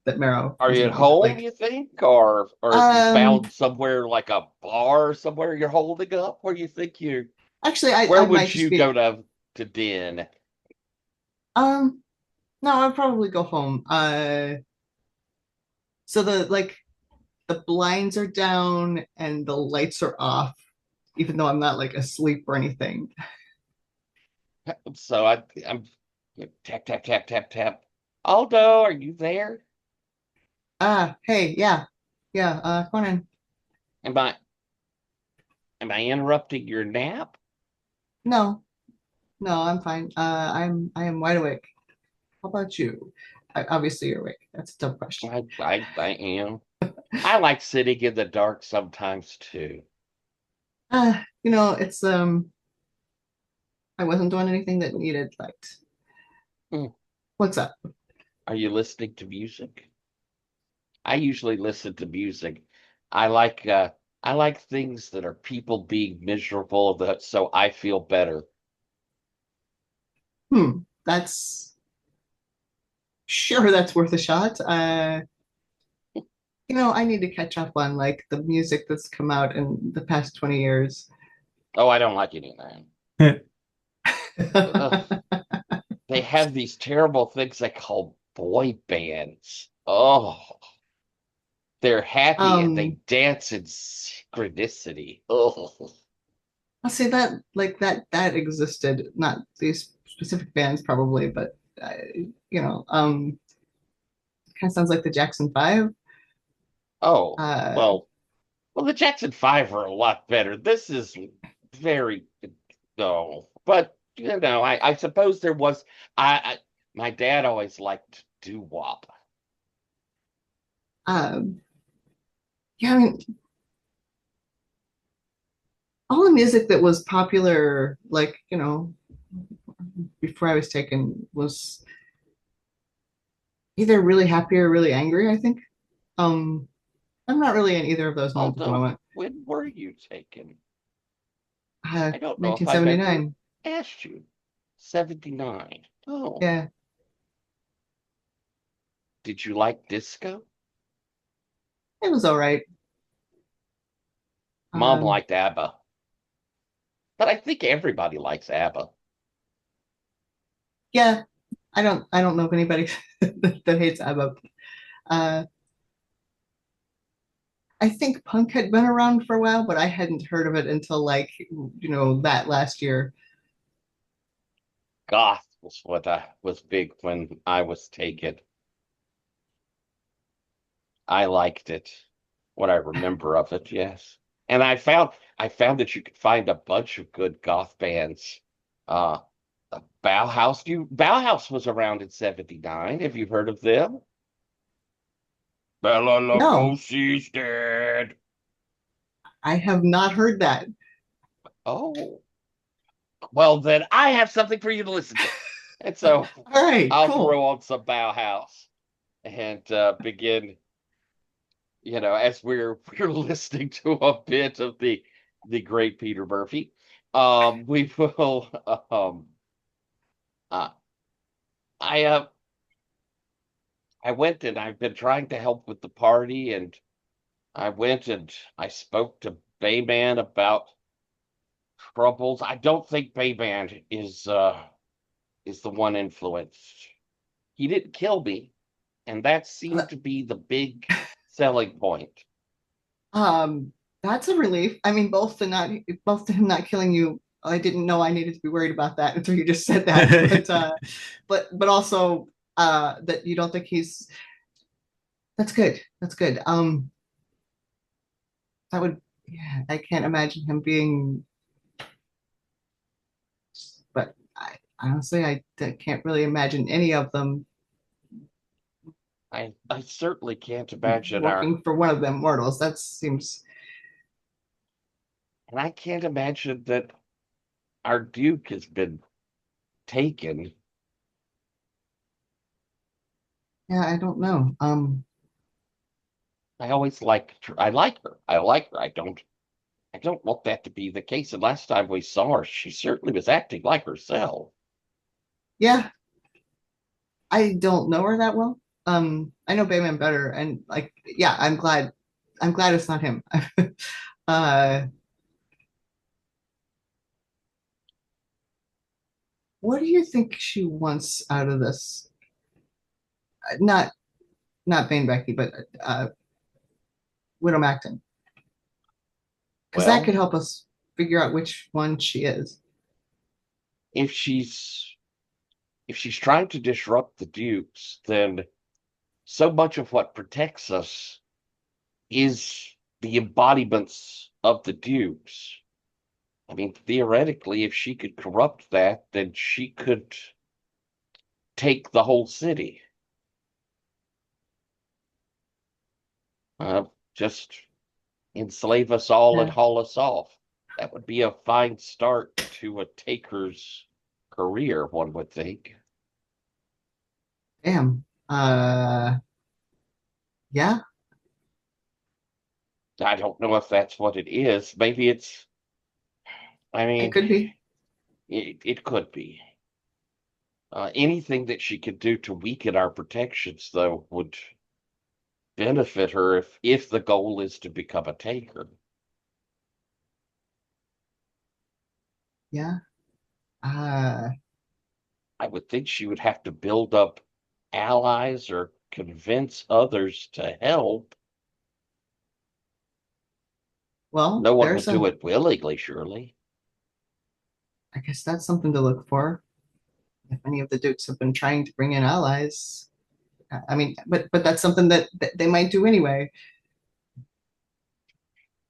that Marrow Are is you at moving. But home, like, you think? Or have you um, found somewhere like a bar somewhere you're holding up where you think you actually, I where might would just you be. go to den? Um, no, I'd probably go home. So the blinds are down and the lights are off, even though I'm not like asleep or anything. So I'm tap tap tap tap tap. Aldo, are you there? Hey, yeah, yeah. Come on in. Am I am I interrupting your nap? No, no, I'm fine. I am wide awake. How about you? Obviously, you're awake. That's a tough question. I am. I like sitting in the dark sometimes too. It's I wasn't doing anything that needed light. Hmm. What's up? Are you listening to music? I usually listen to music. I like things that are people being miserable that so I feel better. That's sure that's worth a shot. I need to catch up on like the music that's come out in the past 20 years. Oh, I don't like any of that. They have these terrible things they call boy bands. Oh, they're happy and they um, dance in synchronicity. Oh, I'll say that like that existed, not these specific bands probably, but you know, kind of sounds like the Jackson Five. oh, Uh, well, the Jackson Five are a lot better. This is very no, but I suppose there was. I my dad always liked doo wop. um, yeah, I mean, all the music that was popular, like before I was taken, was either really happy or really angry. I think. Um, I'm not really in either of those modes at the Although, moment. when were you taken? I don't know if I've ever 1979. asked you. 79. Oh, Yeah, did you like disco? it was all right. Mom Um, liked ABBA, but I think everybody likes ABBA. yeah, I don't know of anybody that hates ABBA. Uh, I think punk had been around for a while, but I hadn't heard of it until like that last year. Goth was what I was big when I was taken. I liked it. What I remember of it, yes. And I found that you could find a bunch of good goth bands. Uh Bauhaus was around in 79. Have you heard of them? Bela No, Lugosi's dead. I have not heard that. Oh, well then I have something for you to listen to. And so All right, I'll cool. throw on some Bauhaus and begin, as we're listening to a bit of the great Peter Murphy. We will uh, I I went and I've been trying to help with the party, and I went and I spoke to Bayman about troubles. I don't think Bayman is the one influenced. He didn't kill me, and that seemed to be the big selling point. Um, that's a relief. I mean, both to him not killing you. I didn't know I needed to be worried about that until you just said that. But also that you don't think he's. That's good. That's good. That would. Yeah, I can't imagine him being. But honestly, I can't really imagine any of them I certainly can't imagine working for one of them mortals. That seems. and I can't imagine that our Duke has been taken. Yeah, I don't know. I like her. I like her. I don't want that to be the case. And last time we saw her, she certainly was acting like herself. Yeah, I don't know her that well. I know Bayman better, and like, yeah, I'm glad. I'm glad it's not him. uh, what do you think she wants out of this? Not not Bane Becky, but Widow Macton, because that could Well, help us figure out which one she is. if she's trying to disrupt the Dukes, then so much of what protects us is the embodiments of the Dukes. I mean, theoretically, if she could corrupt that, then she could take the whole city. Uh, just enslave us all and Yeah, haul us off. That would be a fine start to a taker's career, one would think. damn. Yeah. I don't know if that's what it is. Maybe it's, I It mean, could be. it could be. Anything that she could do to weaken our protections, though, would benefit her if the goal is to become a taker. Yeah. Uh, I would think she would have to build up allies or convince others to help. well, No one there's would do a, it willingly, surely. I guess that's something to look for. If any of the Dukes have been trying to bring in allies, I mean, but that's something that they might do anyway.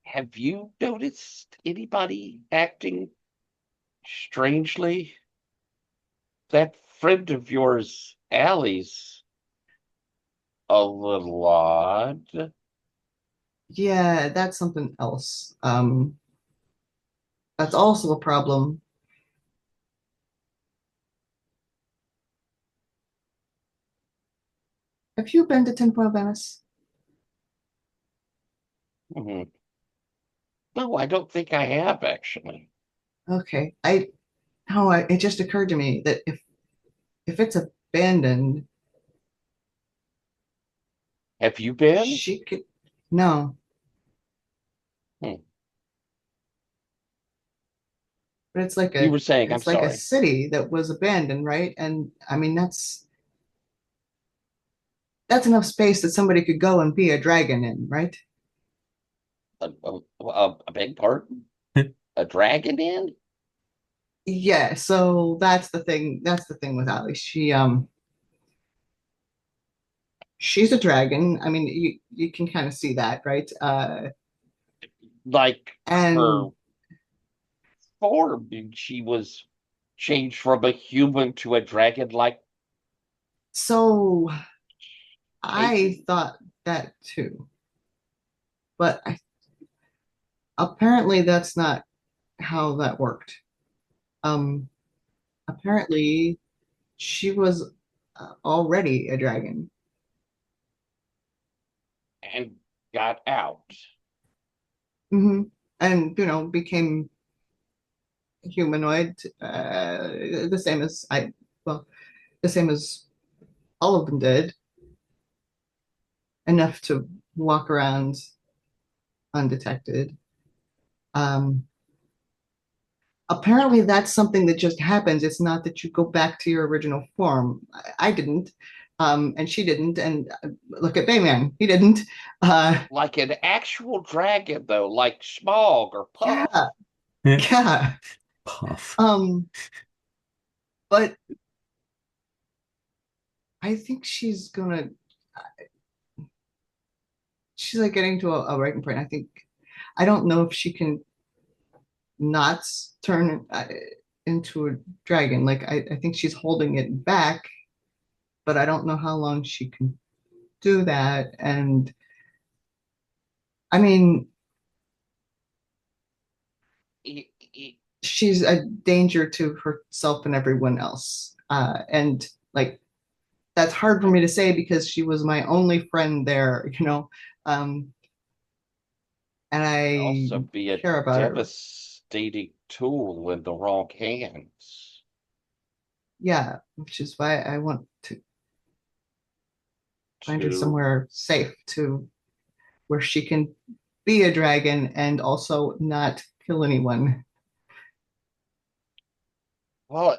Have you noticed anybody acting strangely? That friend of yours, Allie's, a little odd. Yeah, that's something else. That's also a problem. Have you been to Tinfoil Venice? Mhm. No, I don't think I have actually. Okay, it just occurred to me that if it's abandoned, Have you been? she could no, Hmm. but it's like You a were saying, I'm it's like a sorry. city that was abandoned, right? And I mean that's enough space that somebody could go and be a dragon in, right? A big pardon? A dragon in? Yeah, so that's the thing. That's the thing with Ali. She's a dragon. I mean, you can kind of see that, right? Like her And form, she was changed from a human to a dragon-like so shape. I thought that too, but apparently that's not how that worked. Um, apparently she was already a dragon. And got out. Hmm. And became humanoid, the same as well, the same as all of them did, enough to walk around undetected. Um, apparently, that's something that just happens. It's not that you go back to your original form. I didn't, and she didn't. And look at Bayman, he didn't. Uh, Like an actual dragon, though, like Smog or Puff. yeah, yeah. Puff. Um, but I think she's like getting to a breaking point. I don't know if she can not turn into a dragon. Like I think she's holding it back, but I don't know how long she can do that. And I mean, E- e- she's a danger to herself and everyone else. And like that's hard for me to say because she was my only friend there, and I Also be a care about her. devastating tool in the wrong hands. Yeah, which is why I want to find her To, somewhere safe to where she can be a dragon and also not kill anyone. well,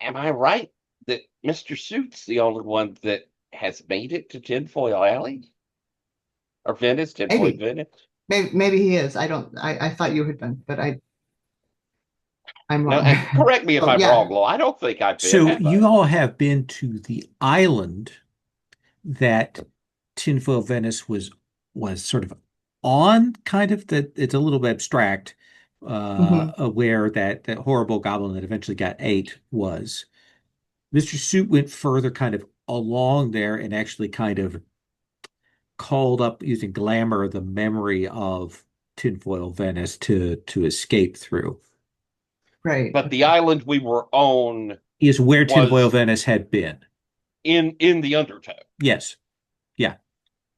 am I right that Mr. Suit's the only one that has made it to Tinfoil Alley? Or Venice, Tinfoil Maybe, Venice? maybe he is. I don't. I thought you had been, but I'm No, wrong. and correct me if So I'm wrong, yeah. Lo. I don't think I've been, So have I? you all have been to the island that Tinfoil Venice was sort of on, kind of, that it's a little bit abstract, Hmm. where that horrible goblin that eventually got ate was. Mr. Suit went further kind of along there and actually kind of called up using glamour the memory of Tinfoil Venice to escape through. Right. But the Okay. island we were on Is where Tinfoil was Venice had been. in the undertow. Yes. Yeah.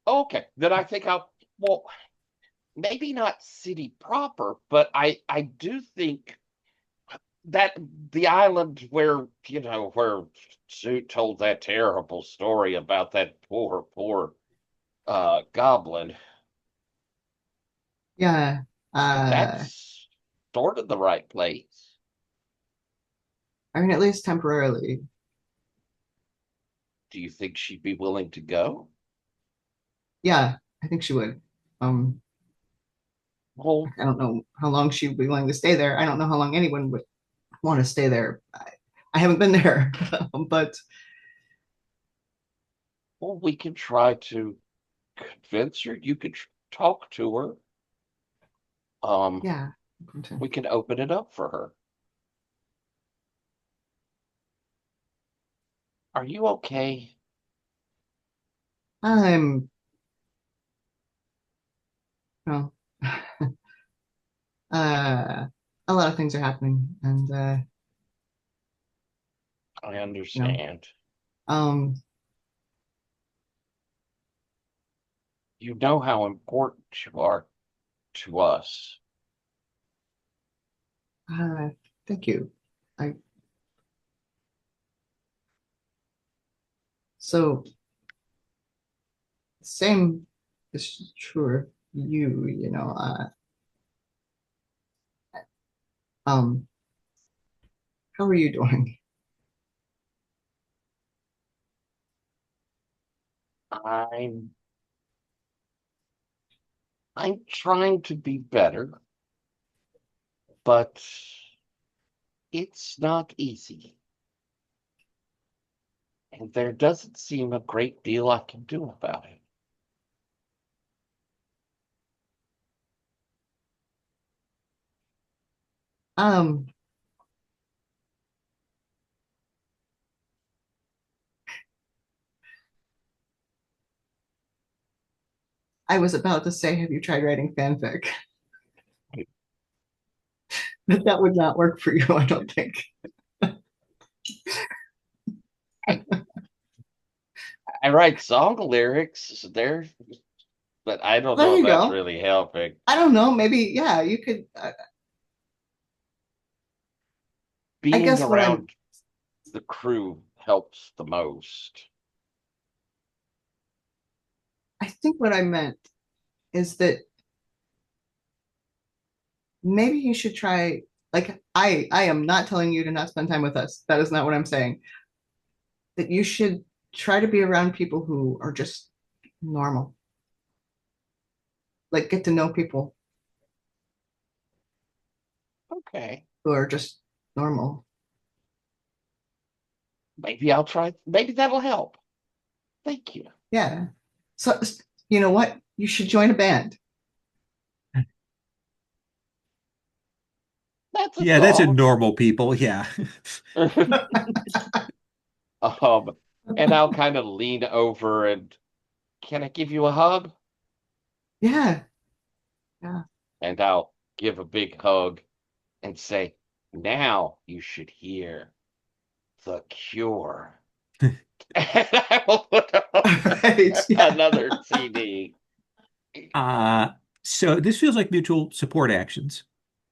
Okay, then I think I'll. Well, maybe not city proper, but I do think that the island where where Sue told that terrible story about that poor goblin, Yeah. Uh, that's sort of the right place. I mean, at least temporarily. Do you think she'd be willing to go? Yeah, I think she would. Um, Well, I don't know how long she would be willing to stay there. I don't know how long anyone would want to stay there. I haven't been there, but we can try to convince her. You could talk to her. Um, yeah. we can open it up for her. Are you okay? I'm, well, uh, a lot of things are happening, and I you know, understand. um, You know how important you are to us. uh, thank you. I so same is true of you. Um, how are you doing? I'm I'm trying to be better, but it's not easy. And there doesn't seem a great deal I can do about it. Um, I was about to say, have you tried writing fanfic? But that would not work for you, I don't think. I, I write song lyrics there, but I don't There know if you that's go. really helping. I don't know. Maybe, yeah, you could. I Being guess what I'm, around the crew helps the most. I think what I meant is that maybe you should try. Like, I am not telling you to not spend time with us. That is not what I'm saying. That you should try to be around people who are just normal. Like, get to know people Okay. who are just normal. Maybe I'll try. Maybe that'll help. Thank you. Yeah. So, you know what? You should join a band. That's a Yeah, that's a thought. normal people. Yeah. um, and I'll kind of lean over and can I give you a hug? Yeah. Yeah. And I'll give a big hug and say, now you should hear the cure. And I will put All on right. Yeah. another CD. Uh, so this feels like mutual support actions.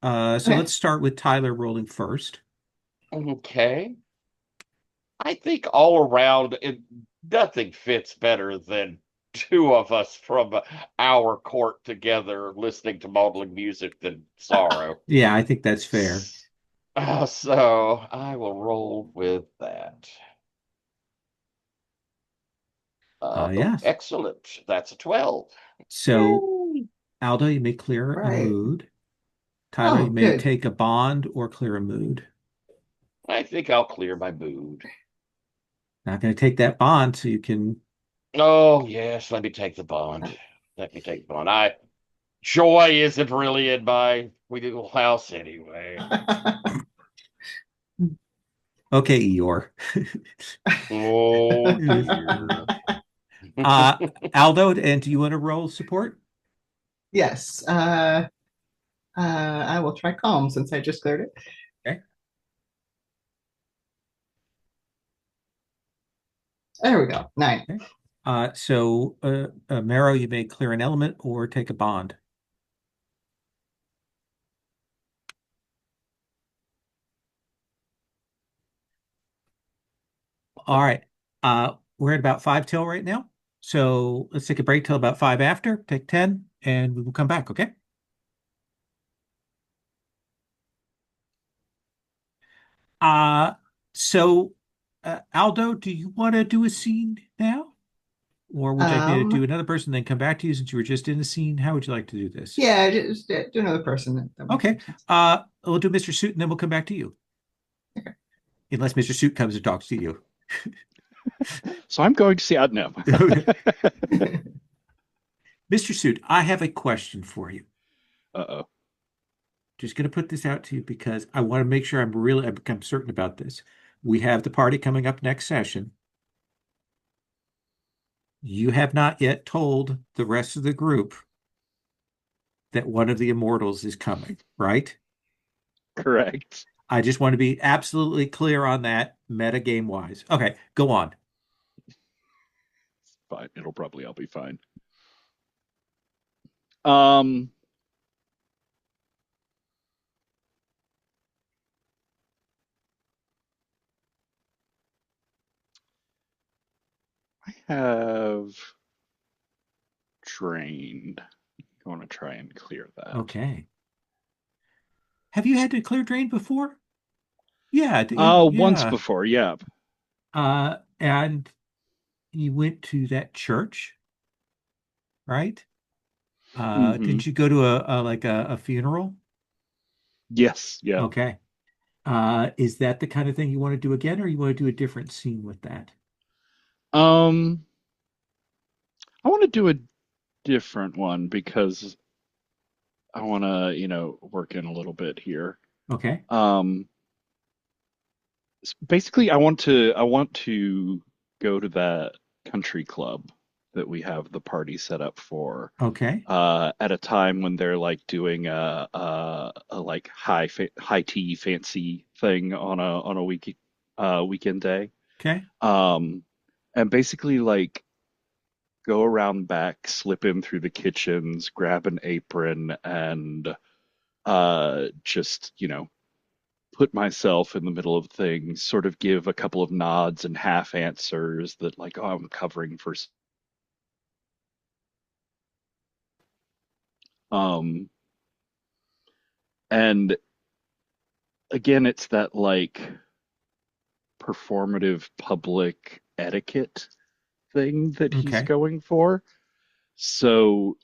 So Okay. let's start with Tyler rolling first. Okay. I think all around, nothing fits better than two of us from our court together listening to maudlin music than sorrow. Yeah, I think that's fair. So I will roll with that. Oh, Yeah. excellent. That's a 12. So Yay. Aldo, you may clear a Right. mood. Tyler, you Oh, may good. take a bond or clear a mood. I think I'll clear my mood. Not going to take that bond, so you can. Oh, yes, let me take the bond. Let me take the bond. Joy isn't really in my little house anyway. Okay, Eeyore. Oh dear. Uh, Aldo, and do you want to roll support? Yes. I will try calm since I just cleared it. Okay. There we go. 9. Okay. Marrow, you may clear an element or take a bond. All right. We're at about 5 till right now. So let's take a break till about 5 after, take 10, and we will come back, okay? Uh, so Aldo, do you want to do a scene now? Or would you like me to do Um, another person, then come back to you since you were just in the scene? How would you like to do this? yeah, just do another person. That makes Okay. more sense. We'll do Mr. Suit and then we'll come back to you. Unless Mr. Suit comes and talks to you. So I'm going to see. No. Mr. Suit, I have a question for you. Uh-oh. Just going to put this out to you because I want to make sure I'm certain about this. We have the party coming up next session. You have not yet told the rest of the group that one of the immortals is coming, right? Correct. I just want to be absolutely clear on that meta game wise. Okay, go on. Fine. It'll probably all be fine. Um, I have drained. I want to try and clear that. Okay. Have you had to clear drain before? Yeah, Once yeah. before, yeah. And you went to that church, right? Hmm. Didn't you go to a funeral? Yes, yeah. Okay. Is that the kind of thing you want to do again, or you want to do a different scene with that? Um, I want to do a different one because I want to, work in a little bit here. Okay. Um, basically, I want to go to that country club that we have the party set up for Okay. at a time when they're like doing a like high tea fancy thing on a weekend day. Okay. Um, and basically like go around back, slip in through the kitchens, grab an apron, and just put myself in the middle of things, sort of give a couple of nods and half answers that like, oh, I'm covering for. Um, and again, it's that like performative public etiquette thing that he's Okay. going for. So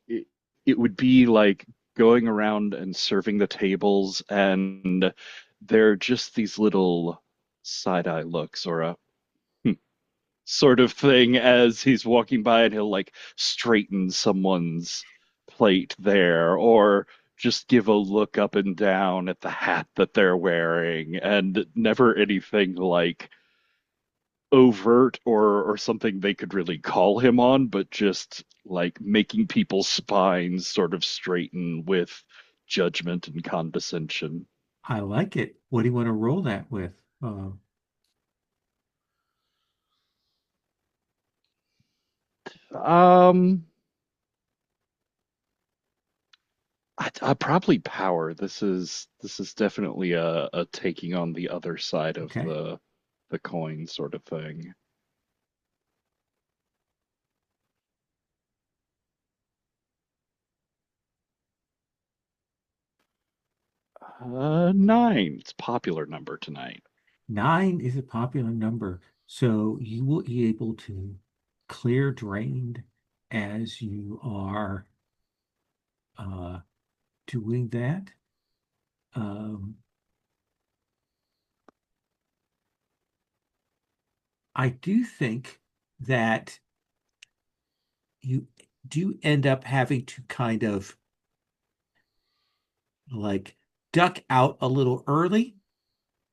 it would be like going around and serving the tables, and they're just these little side eye looks or a sort of thing as he's walking by, and he'll like straighten someone's plate there, or just give a look up and down at the hat that they're wearing, and never anything like overt or something they could really call him on, but just like making people's spines sort of straighten with judgment and condescension. I like it. What do you want to roll that with? Um, I probably power. This is definitely a taking on the other side of Okay. the coin sort of thing. 9. It's a popular number tonight. 9 is a popular number, so you will be able to clear drained as you are uh, doing that. Um, I do think that you do end up having to kind of like duck out a little early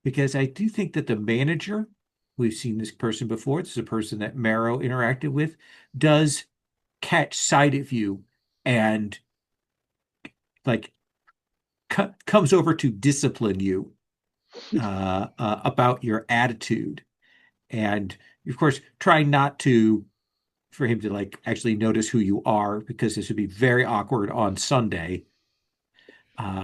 because I do think that the manager, we've seen this person before, this is a person that Marrow interacted with, does catch sight of you and like comes over to discipline you about your attitude. And of course, trying not to for him to like actually notice who you are because this would be very awkward on Sunday.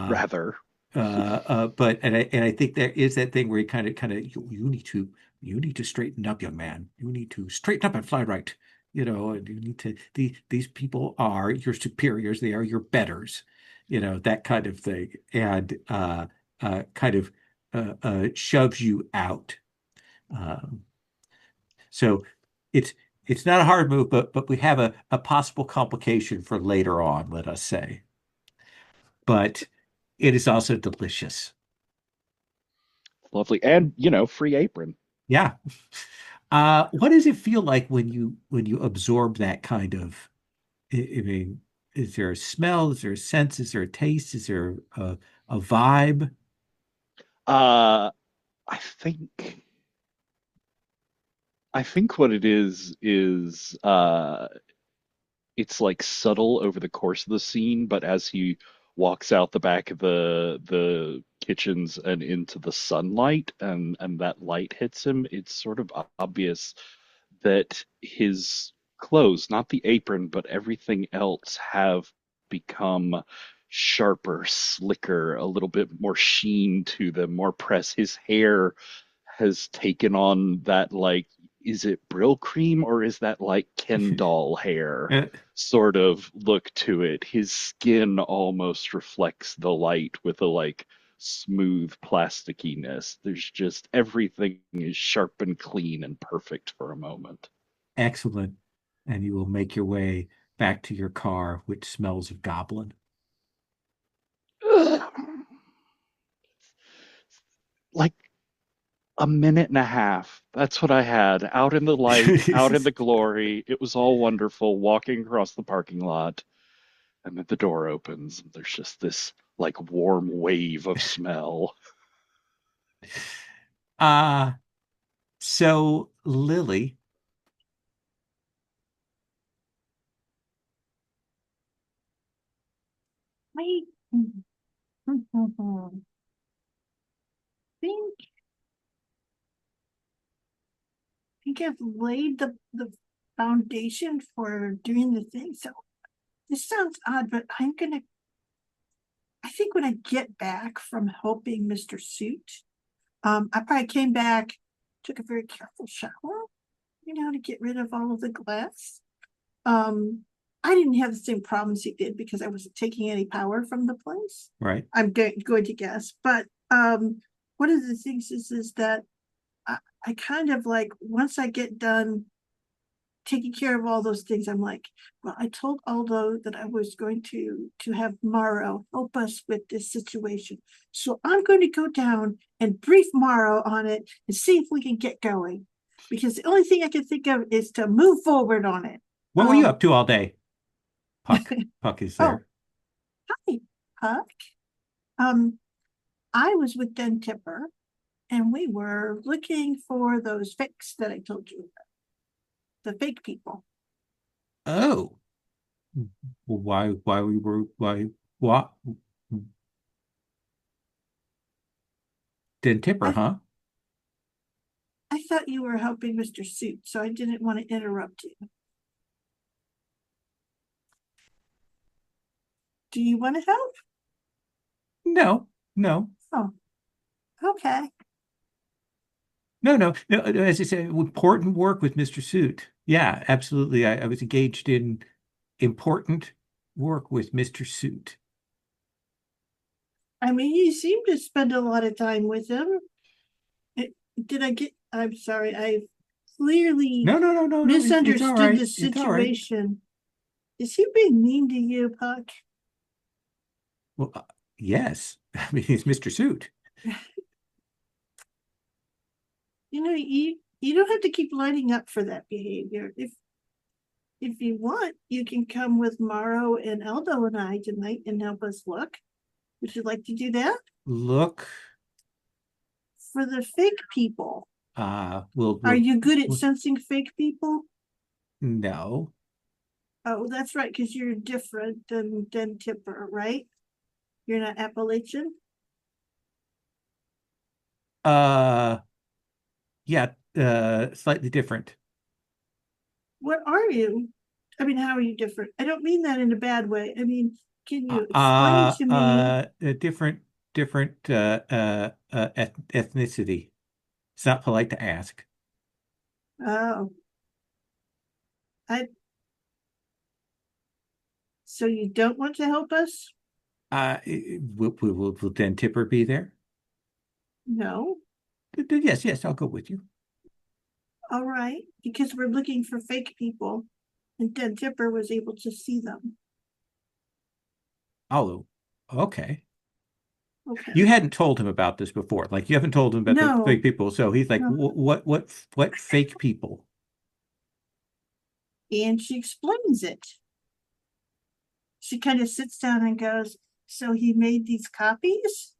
Rather. But and I think there is that thing where you kind of you need to you need to straighten up, young man. You need to straighten up and fly right. And you need to, these people are your superiors. They are your betters, that kind of thing. And kind of shoves you out. Um, so it's it's not a hard move, but we have a possible complication for later on, let us say. But it is also delicious. Lovely. And, free apron. Yeah. What does it feel like when you absorb that kind of, I mean, is there a smell? Is there a sense? Is there a taste? Is there a vibe? Uh, I think I think what it is it's like subtle over the course of the scene, but as he walks out the back of the kitchens and into the sunlight and that light hits him, it's sort of obvious that his clothes, not the apron, but everything else have become sharper, slicker, a little bit more sheen to them, more press. His hair has taken on that, like, is it Brill cream or is that like Ken doll hair Uh, sort of look to it? His skin almost reflects the light with a like smooth plasticiness. There's just everything is sharp and clean and perfect for a moment. Excellent. And you will make your way back to your car, which smells of goblin. Like a minute and a half. That's what I had out in the light, out in the glory. It was all wonderful walking across the parking lot. And then the door opens. And there's just this like warm wave of smell. Uh, so Lily, I think think I've laid the foundation for doing the thing. So this sounds odd, but I think when I get back from helping Mr. Suit, I probably came back, took a very careful shower, to get rid of all of the glass. Um, I didn't have the same problems he did because I wasn't taking any power from the place. right? I'm going to guess, but one of the things is that I kind of like once I get done taking care of all those things, I'm like, well, I told Aldo that I was going to have Morrow help us with this situation. So I'm going to go down and brief Morrow on it and see if we can get going. Because the only thing I can think of is to move forward on it. What were you up to all day? Puck. Puck is Oh, there. hi, Huck. Um, I was with Den Tipper and we were looking for those fakes that I told you about, the fake people. Oh, well, why we were, what? Den Tipper, I huh? I thought you were helping Mr. Suit, so I didn't want to interrupt you. Do you want to help? No, no, Oh, okay. no. As I said, important work with Mr. Suit. Yeah, absolutely. I was engaged in important work with Mr. Suit. I mean, you seem to spend a lot of time with him. Did I get? I'm sorry. I clearly No, no, no, no, no. It's all misunderstood right. the It's all right. situation. Is he being mean to you, Puck? Well, yes. I mean, he's Mr. Suit. You don't have to keep lining up for that behavior. If you want, you can come with Morrow and Aldo and I tonight and help us look. Would you like to do that? Look, For the fake people. we'll, Are we'll, you good at we'll sensing fake people? no. Oh, that's right, because you're different than Tipper, right? You're not Appalachian. Uh, yeah, slightly different. What are you? I mean, how are you different? I don't mean that in a bad way. I mean, can Uh, you explain uh, to me? a different ethnicity. It's not polite to ask. Oh, I, so you don't want to help us? Will then Tipper be there? No. Yes, yes, I'll go with you. All right, because we're looking for fake people, and Dead Dipper was able to see them. Oh, okay. Okay. You hadn't told him about this before. Like you haven't told him about the No, fake people. So he's like, no. what fake people? And she explains it. She kind of sits down and goes, so he made these copies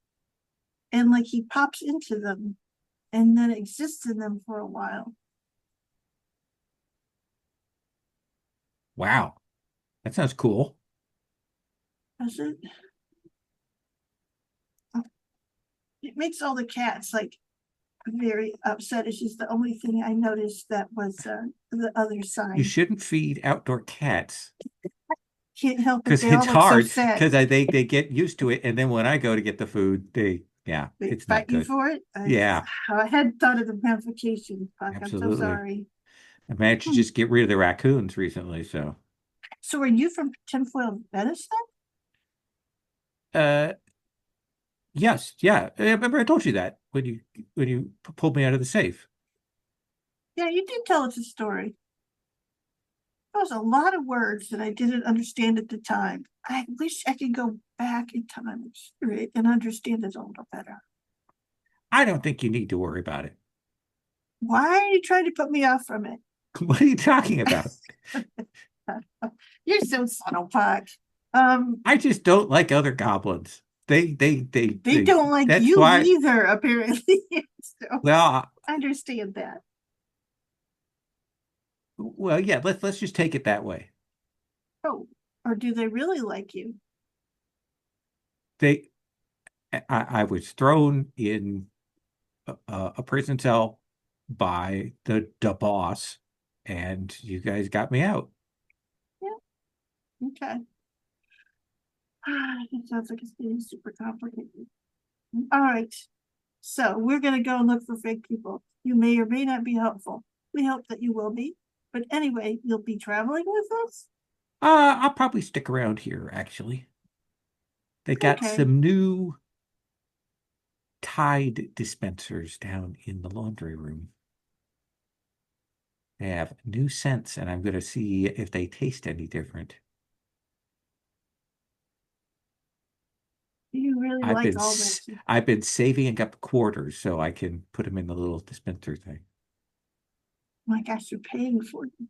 and like he pops into them and then exists in them for a while. Wow, that sounds cool. Does it? It makes all the cats like very upset. It's just the only thing I noticed that was the other You sign. shouldn't feed outdoor cats Can't help it. because They all it's look so hard sad. because they get used to it, and then when I go to get the food, yeah, They it's not fight you good. for it. Yeah, I hadn't thought of the ramifications, Puck. I'm so absolutely. sorry. I managed to just get rid of the raccoons recently, so. So are you from Tinfoil Venice Uh, yes, yeah. Remember I told you that when you pulled me out of the safe. then? Yeah, you did tell us a story. There was a lot of words that I didn't understand at the time. I wish I could go back in time and understand it a little better. I don't think you need to worry about it. Why are you trying to put me off from it? What are you talking about? You're so subtle, Puck. I just don't like other goblins. They don't like That's you why. either, apparently. So Well, I understand that. yeah. Let's just take it that way. Oh, or do they really like you? They, I was thrown in a prison cell by the boss, and you guys got me out. Yeah, okay. It sounds like it's getting super complicated. All right. So we're going to go and look for fake people. You may or may not be helpful. We hope that you will be. But anyway, you'll be traveling with us? I'll probably stick around here, actually. They got Okay. some new Tide dispensers down in the laundry room. They have new scents, and I'm going to see if they taste any different. You really I've like been all this. I've been saving up quarters so I can put them in the little dispenser thing. My gosh, you're paying for them.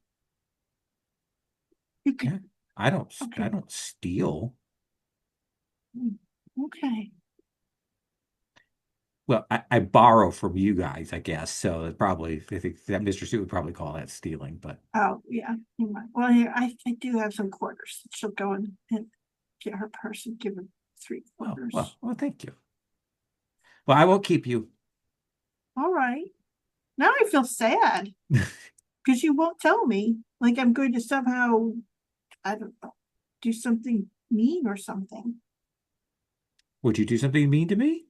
You could, Yeah, I okay. don't steal. Okay. Well, I borrow from you guys, I guess. So it probably I think that Mr. Sue would probably call that stealing, but Oh, yeah. You might. Well, here, I do have some quarters. She'll go and get her purse and give her 3 quarters. well, thank you. Well, I won't keep you. All right. Now I feel sad because you won't tell me. Like I'm going to somehow, I don't know, do something mean or something. Would you do something mean to me?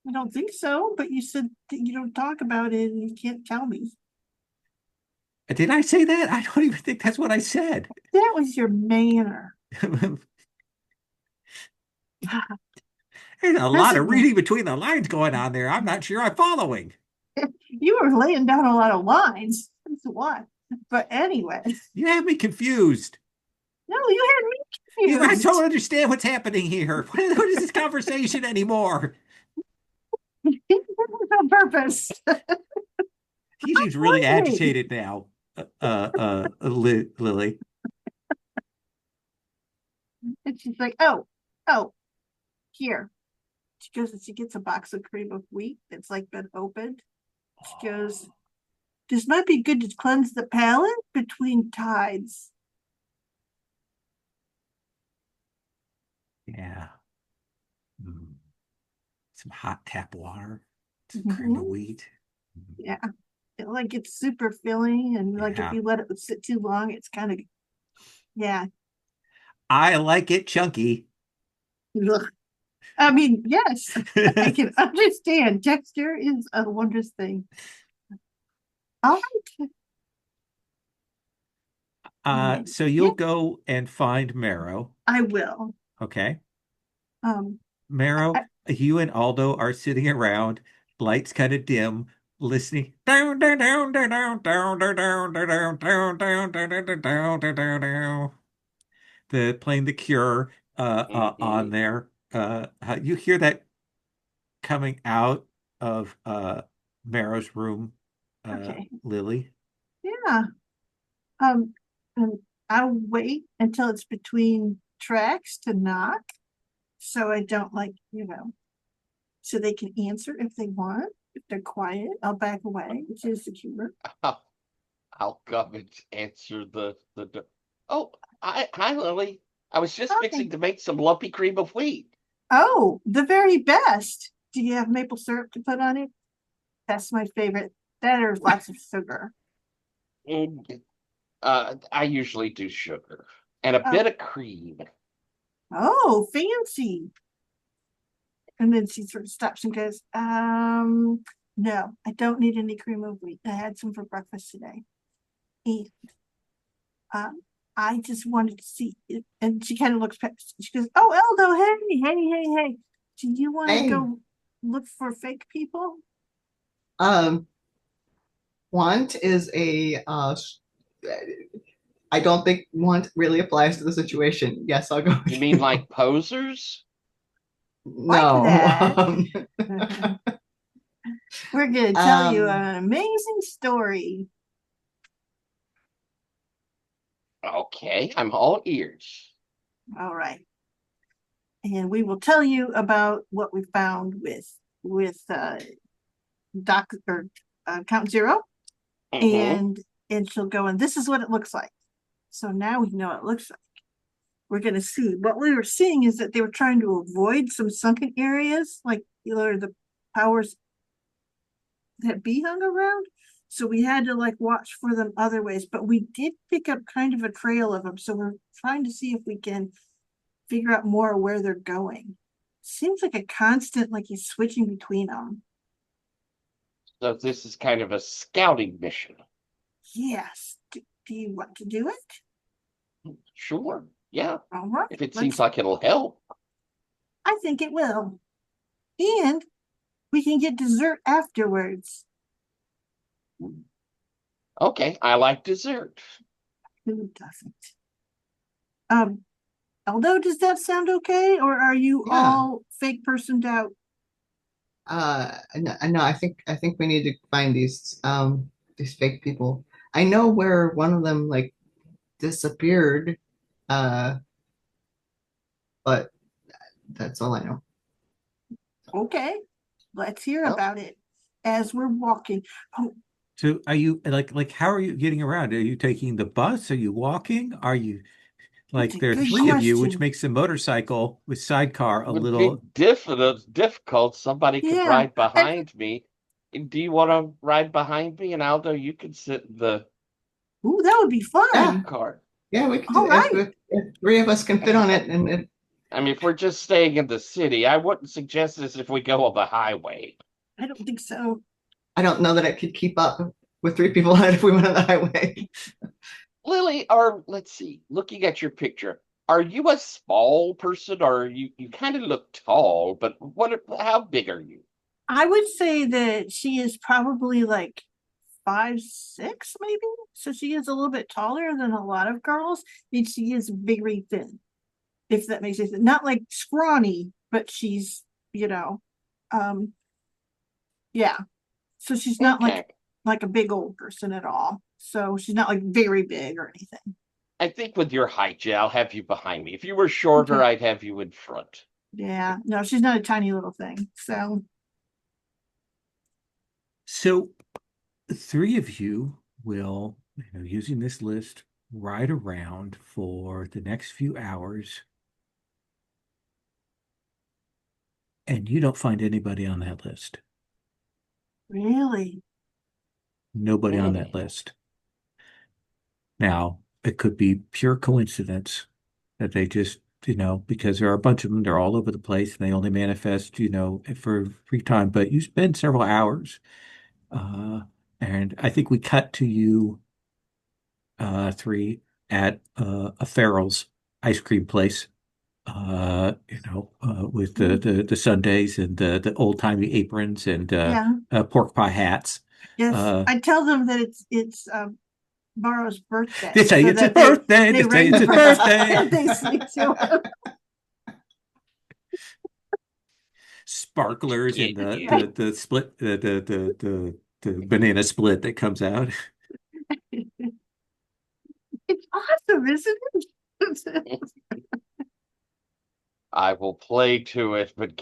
I don't think so, but you said that you don't talk about it and you can't tell me. Did I say that? I don't even think that's what I said. That was your manner. There's a lot of Listen, reading between the lines going on there. I'm not sure I'm following. you were laying down a lot of lines. That's what. But anyway, You have me confused. no, you had me I confused. don't understand what's happening here. What is this conversation anymore? On purpose. He seems really agitated now, Lily. And she's like, oh, here. She goes and she gets a box of cream of wheat that's like been opened. She goes, this might be good to cleanse the palate between tides. Yeah. Mm. Some hot tap water, some cream of wheat. Yeah. Like it's super filling, and like if Yeah. you let it sit too long, it's kind of, yeah. I like it chunky. Ugh. I mean, yes, I can understand. Texture is a wondrous thing. All right. And So you'll yeah, go and find Marrow. I will. Okay. Um, Marrow, I, you and Aldo are sitting around, lights kind of dim, listening. Down, down, down, down, down, down, down, down, down, down, down, down, down, down, down, down, down. The playing The Cure on Hmm. there. You hear that coming out of Marrow's room, okay. Lily. Yeah. Um, and I'll wait until it's between tracks to knock, so I don't so they can answer if they want. If they're quiet, I'll back away, which is secure. I'll, I'll come and answer the door. Oh, hi, Lily. I was just Okay. fixing to make some lumpy cream of wheat. Oh, the very best. Do you have maple syrup to put on it? That's my favorite. That or lots of sugar. Mm, I usually do sugar and a Oh, bit of cream. oh, fancy. And then she sort of stops and goes, no, I don't need any cream of wheat. I had some for breakfast today. And um, I just wanted to see it. And she kind of looks past. She goes, oh, Aldo, hey. Do you want to Hey, go look for fake people? um, want is a I don't think want really applies to the situation. Yes, I'll go You with mean you. like posers? Like No. that. We're going to tell you Um, an amazing story. Okay, I'm all ears. All right. And we will tell you about what we found with Doc or Count Zero, Hmm. and she'll go and this is what it looks like. So now we know what it looks like. We're going to see what we were seeing is that they were trying to avoid some sunken areas, like the powers that be hung around. So we had to like watch for them other ways, but we did pick up kind of a trail of them. So we're trying to see if we can figure out more where they're going. Seems like a constant, like he's switching between them. So this is kind of a scouting mission. Yes. Do you want to do it? Sure, yeah. All right. If it seems Let's. like it'll help. I think it will, and we can get dessert afterwards. Okay, I like dessert. Who doesn't? Um, Aldo, does that sound okay, or are you yeah. all fake personed out? No, I think we need to find these fake people. I know where one of them like disappeared, uh, but that's all I know. Okay, let's hear Well, about it as we're walking. Oh, So are you like how are you getting around? Are you taking the bus? Are you walking? Are you that's like a there are good three of you, which question. makes a motorcycle with sidecar a would be little difficult. Somebody could Yeah, ride behind me. Do you want to ride behind me? And Aldo, you can sit in the ooh, that would be Yeah, fun. car. yeah, we could do All right. if three of us can fit on it, and I mean, if we're just staying in the city, I wouldn't suggest this if we go on the highway. I don't think so. I don't know that it could keep up with three people on it if we went on the highway. Lily, or let's see, looking at your picture, are you a small person or you kind of look tall, but how big are you? I would say that she is probably like 5'6", maybe. So she is a little bit taller than a lot of girls, and she is very thin, if that makes sense. Not like scrawny, but she's, you know, um, yeah. So she's not Okay. like a big old person at all. So she's not like very big or anything. I think with your height, yeah, I'll have you behind me. If you were shorter, Okay. I'd have you in front. Yeah. No, she's not a tiny little thing. So so three of you will, using this list, ride around for the next few hours, and you don't find anybody on that list. really, Nobody on that Hmm. list. Now, it could be pure coincidence that they just, because there are a bunch of them, they're all over the place and they only manifest, for free time. But you spend several hours. Uh, and I think we cut to you, three, at a Farrell's ice cream place. With the sundaes and the old timey aprons and Yeah, pork pie hats. yes. Uh, I tell them that it's Morrow's birthday, they say so it's his that birthday. They they say ring it's the his bell birthday. and they sing to him. Sparklers Yeah, and yeah. the split the banana split that comes out. It's awesome, isn't it? I will play to it, but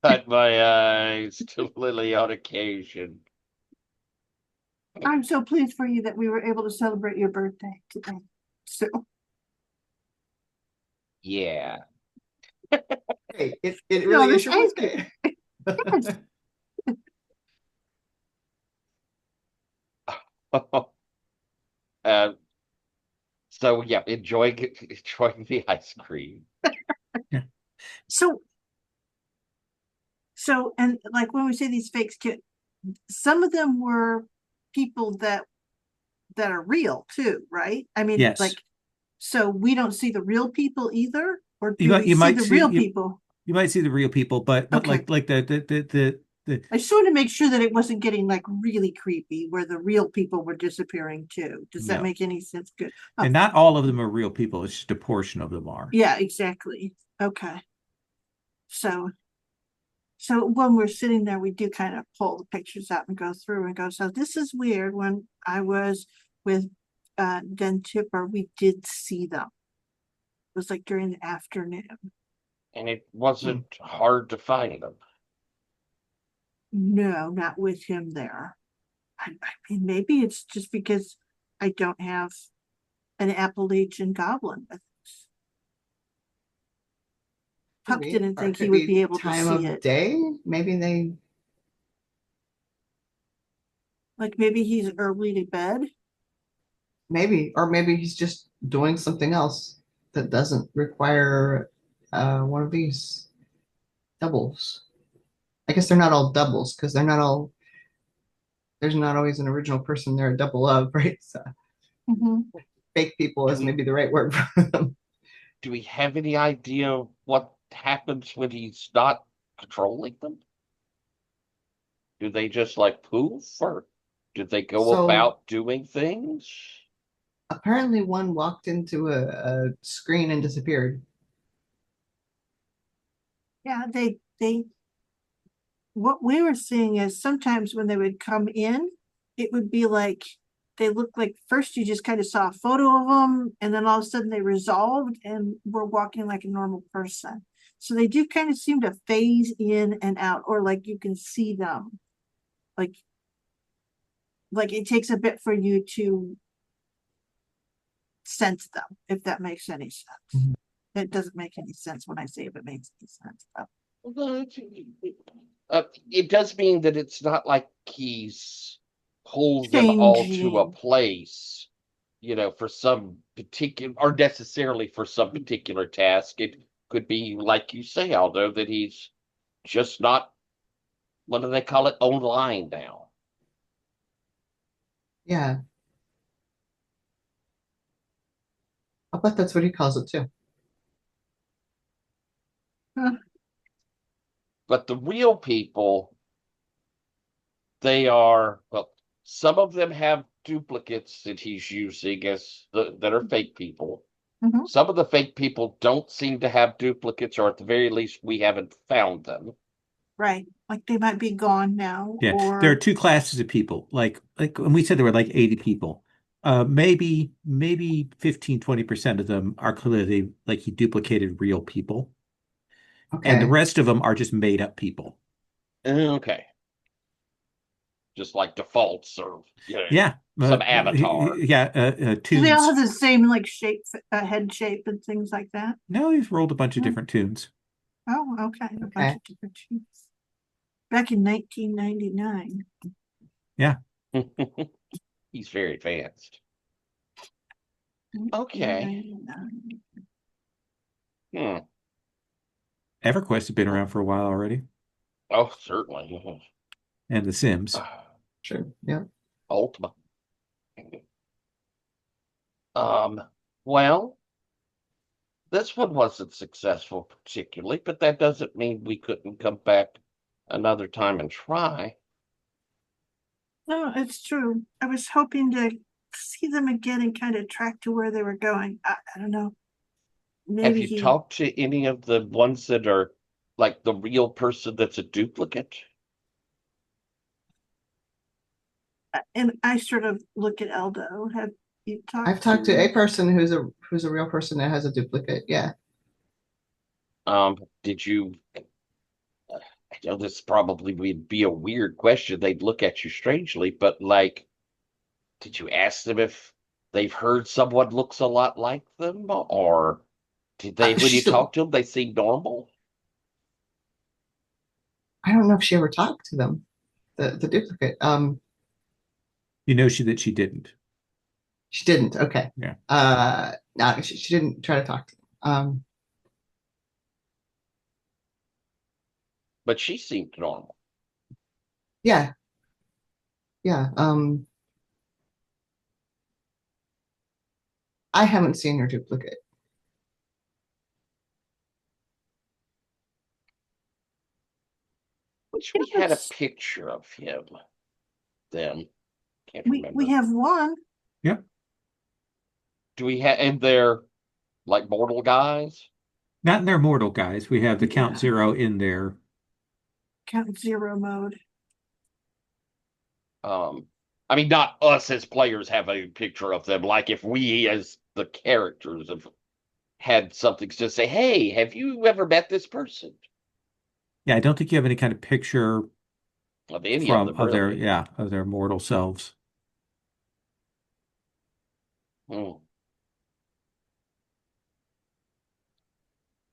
cut my eyes to Lily on occasion. I'm so pleased for you that we were able to celebrate your birthday today. So Yeah. Hey, it no, really is this your ice cream. birthday. Yes. uh, so yeah, enjoying the ice cream. Yeah. So and like when we say these fakes, some of them were people that are real too, right? I mean, Yes. like, so we don't see the real people either, or You do might we you see might the see real people? you might see the real people, but Okay. like the I just wanted to make sure that it wasn't getting like really creepy where the real people were disappearing too. Does that no. make any sense? Good. Oh, And not all of them are real people. It's just a portion of them are. yeah, exactly. Okay. So when we're sitting there, we do kind of pull the pictures out and go through and go, so this is weird. When I was with Den Tipper, we did see them. It was like during the afternoon. And it wasn't hard to find them. No, not with him there. I mean, maybe it's just because I don't have an Appalachian goblin with us. Puck Maybe. didn't Or it think he could would be be able to time see of it. day. Maybe they, Like maybe he's early to bed. or maybe he's just doing something else that doesn't require one of these doubles. I guess they're not all doubles because they're not all, there's not always an original person they're a double of, right? So Mhm. fake people Do is we maybe the right word for them. do we have any idea what happens when he's not controlling them? Do they just like poof, or do they go So about doing things? apparently one walked into a screen and disappeared. Yeah, they what we were seeing is sometimes when they would come in, it would be like they looked like first you just kind of saw a photo of them, and then all of a sudden they resolved and were walking like a normal person. So they do kind of seem to phase in and out, or like you can see them. Like it takes a bit for you to sense them, if that makes any sense. Mhm. It doesn't make any sense when I say if it makes any sense. Well, it does mean that it's not like he's pulled them all to a Changing. place, for some particular or necessarily for some particular task. It could be, like you say, Aldo, that he's just not, what do they call it, online now. Yeah, I bet that's what he calls it too. But the real people, they are, well, some of them have duplicates that he's using that are fake people. Mhm. Some of the fake people don't seem to have duplicates, or at the very least, we haven't found them. Right. Like they might be gone now, Yeah, there are or two classes of people. Like when we said there were like 80 people, maybe 15-20% of them are clearly like he duplicated real people, and the Okay. rest of them are just made up people. Okay. Just like defaults, or Yeah, some avatar. yeah, do they all tunes. have the same like shape, head shape, and things like that? No, he's rolled a bunch of Hmm. different tunes. Oh, okay, a bunch Okay. of different shapes. Back in 1999. Yeah, He's very advanced. Okay. 1999. Hmm. EverQuest has been around for a while already, Oh, certainly. and The Sims. Sure. Yeah. Ultima. Well, this one wasn't successful particularly, but that doesn't mean we couldn't come back another time and try. No, it's true. I was hoping to see them again and kind of track to where they were going. I don't know. Have Maybe you he talked to any of the ones that are like the real person that's a duplicate? and I sort of look at Aldo. Have you I've talked talked to a to? person who's a real person that has a duplicate. Yeah. Did you I know this probably would be a weird question. They'd look at you strangely, but like, did you ask them if they've heard someone looks a lot like them? Or did they, when you She, talk to them, they seem normal? I don't know if she ever talked to them, the duplicate. You know that she didn't. She didn't. Okay. Yeah. No, she didn't try to talk to them. But she seemed normal. Yeah. Yeah. I haven't seen her duplicate. Which we had a Yes, picture of him then. Can't we remember. have one. Yep. Do we have, and they're like mortal guys? Not in their mortal guys. We have the Count Yeah, Zero in there. count zero mode. Um, I mean, not us as players have a picture of them. Like if we as the characters have had something to say, hey, have you ever met this person? Yeah, I don't think you have any kind of picture Of any of from them, of their really. yeah of their mortal selves.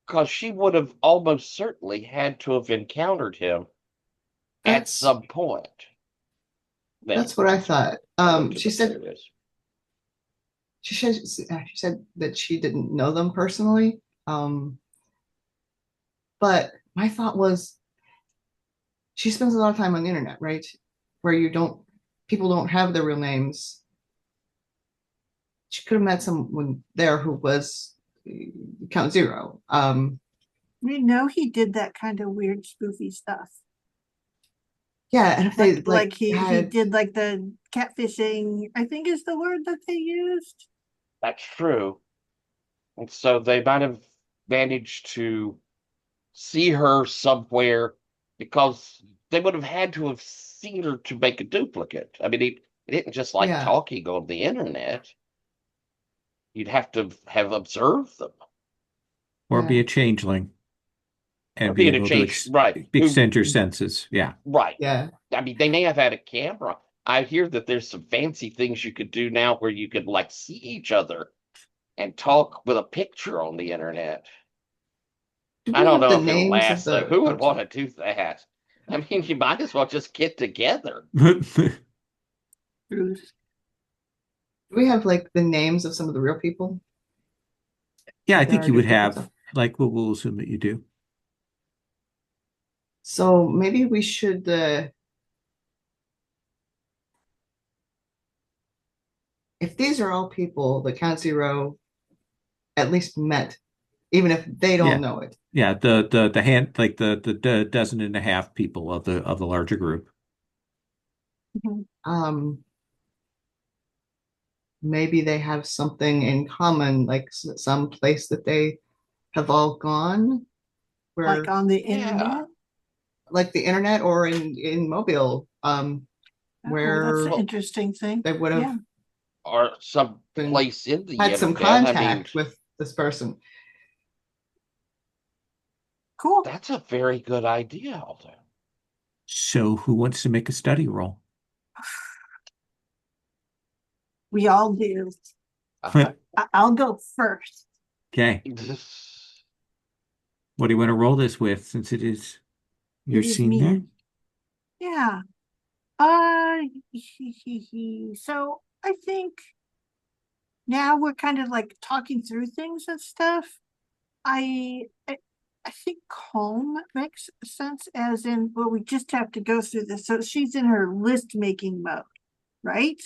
Because she would have almost certainly had to have encountered him at That's some point. Then that's what I thought. I looked at She the said photos. she said that she didn't know them personally. But my thought was she spends a lot of time on the internet, right? Where you don't people don't have their real names. She could have met someone there who was Count Zero. We know he did that kind of weird spoofy stuff. Yeah, and if they Like he had did like the catfishing, I think is the word that they used. That's true. And so they might have managed to see her somewhere because they would have had to have seen her to make a duplicate. I mean, it didn't just like yeah, talking on the internet. You'd have to have observed them. Or be yeah, a changeling Or and be being a able to change, right? extend your senses. Yeah. Right. yeah. I mean, they may have had a camera. I hear that there's some fancy things you could do now where you could like see each other and talk with a picture on the internet. Do I we don't have know the if it'll names of last though. the Who oh, would want sorry. to do that? I mean, you might as well just get together. Bruce. Do we have like the names of some of the real people Yeah, I that there think are you would duplicates have of? like we'll assume that you do. So maybe we should if these are all people that Count Zero at least met, even if they don't Yeah. know it. Yeah, the hand like the dozen and a half people of the larger group. Mhm. Um, maybe they have something in common, like some place that they have all gone, Like where on the Yeah. internet. like the internet or in Mobile, Oh, that's an where Well, interesting thing. they would have Yeah, or some been place in the had some internet. I mean, contact with this person. cool. that's a very good idea, Aldo. So who wants to make a study roll? We all do. I'll go first. Okay. What do you want to roll this with since it is your It is scene there? me. Yeah. So I think now we're kind of like talking through things and stuff. I I think calm makes sense as in, well, we just have to go through this. So she's in her list making mode, right?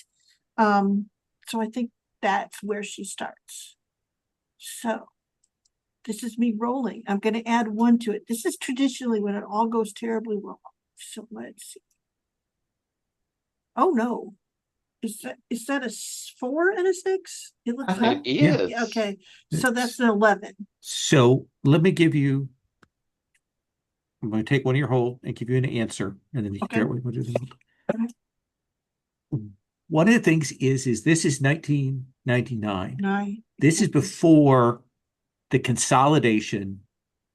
So I think that's where she starts. So this is me rolling. I'm going to add 1 to it. This is traditionally when it all goes terribly wrong. So let's see. Oh no. Is that a 4 and a 6? It looks Uh-huh. like. It Yeah. is. Okay. So that's an 11. So let me give you, I'm going to take one of your hold and give you an answer, and then you can Okay. figure out what you want to do. Okay. One of the things is this is 1999. 9. This is before the consolidation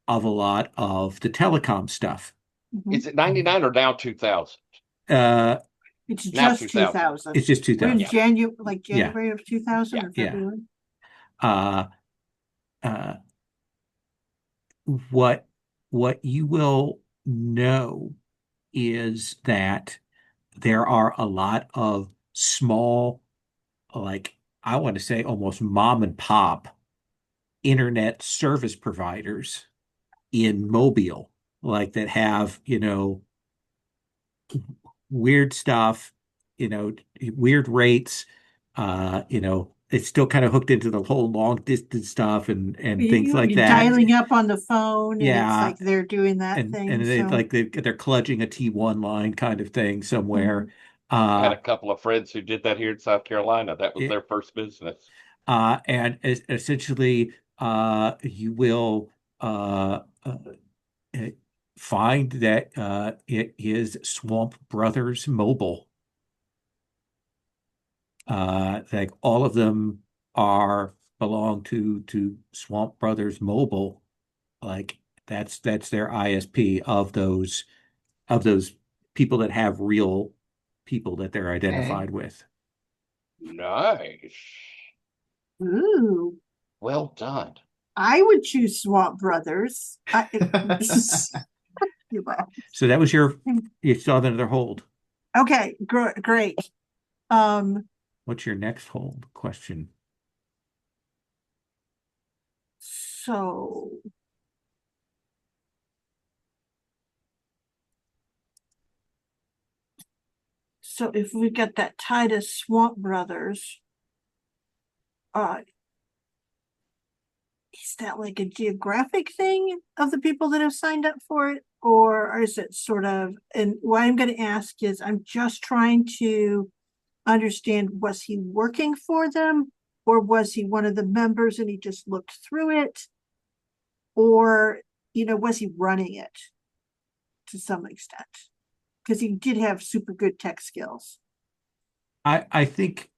of a lot of the telecom stuff. Mhm. Is it 99 or now 2000? Uh, It's Now just 2000. 2000. it's just We're in 2000. January of 2000 or Yeah. February. Uh, uh, what you will know is that there are a lot of small, like I want to say almost mom and pop internet service providers in Mobile, like that have, weird stuff, weird rates, it's still kind of hooked into the whole long distance stuff and things like You're that. dialing up on the phone, and it's Yeah, like they're doing that and thing. they So they're clutching a T1 line kind of thing somewhere. I had Uh, a couple of friends who did that here in South Carolina. That was it, their first business. essentially, you will uh, find that it is Swamp Brothers Mobile. Like all of them are belong to Swamp Brothers Mobile. Like that's their ISP of those people that have real people that they're Okay. identified with. Nice. ooh, Well done. I would choose Swamp Brothers. You will. So that was you saw another hold. Okay, great. Um, What's your next hold question? so if we get that tie to Swamp Brothers, uh, is that like a geographic thing of the people that have signed up for it? Or is it sort of, and what I'm going to ask is, I'm just trying to understand, was he working for them? Or was he one of the members and he just looked through it? Or, was he running it to some extent? Because he did have super good tech skills. I think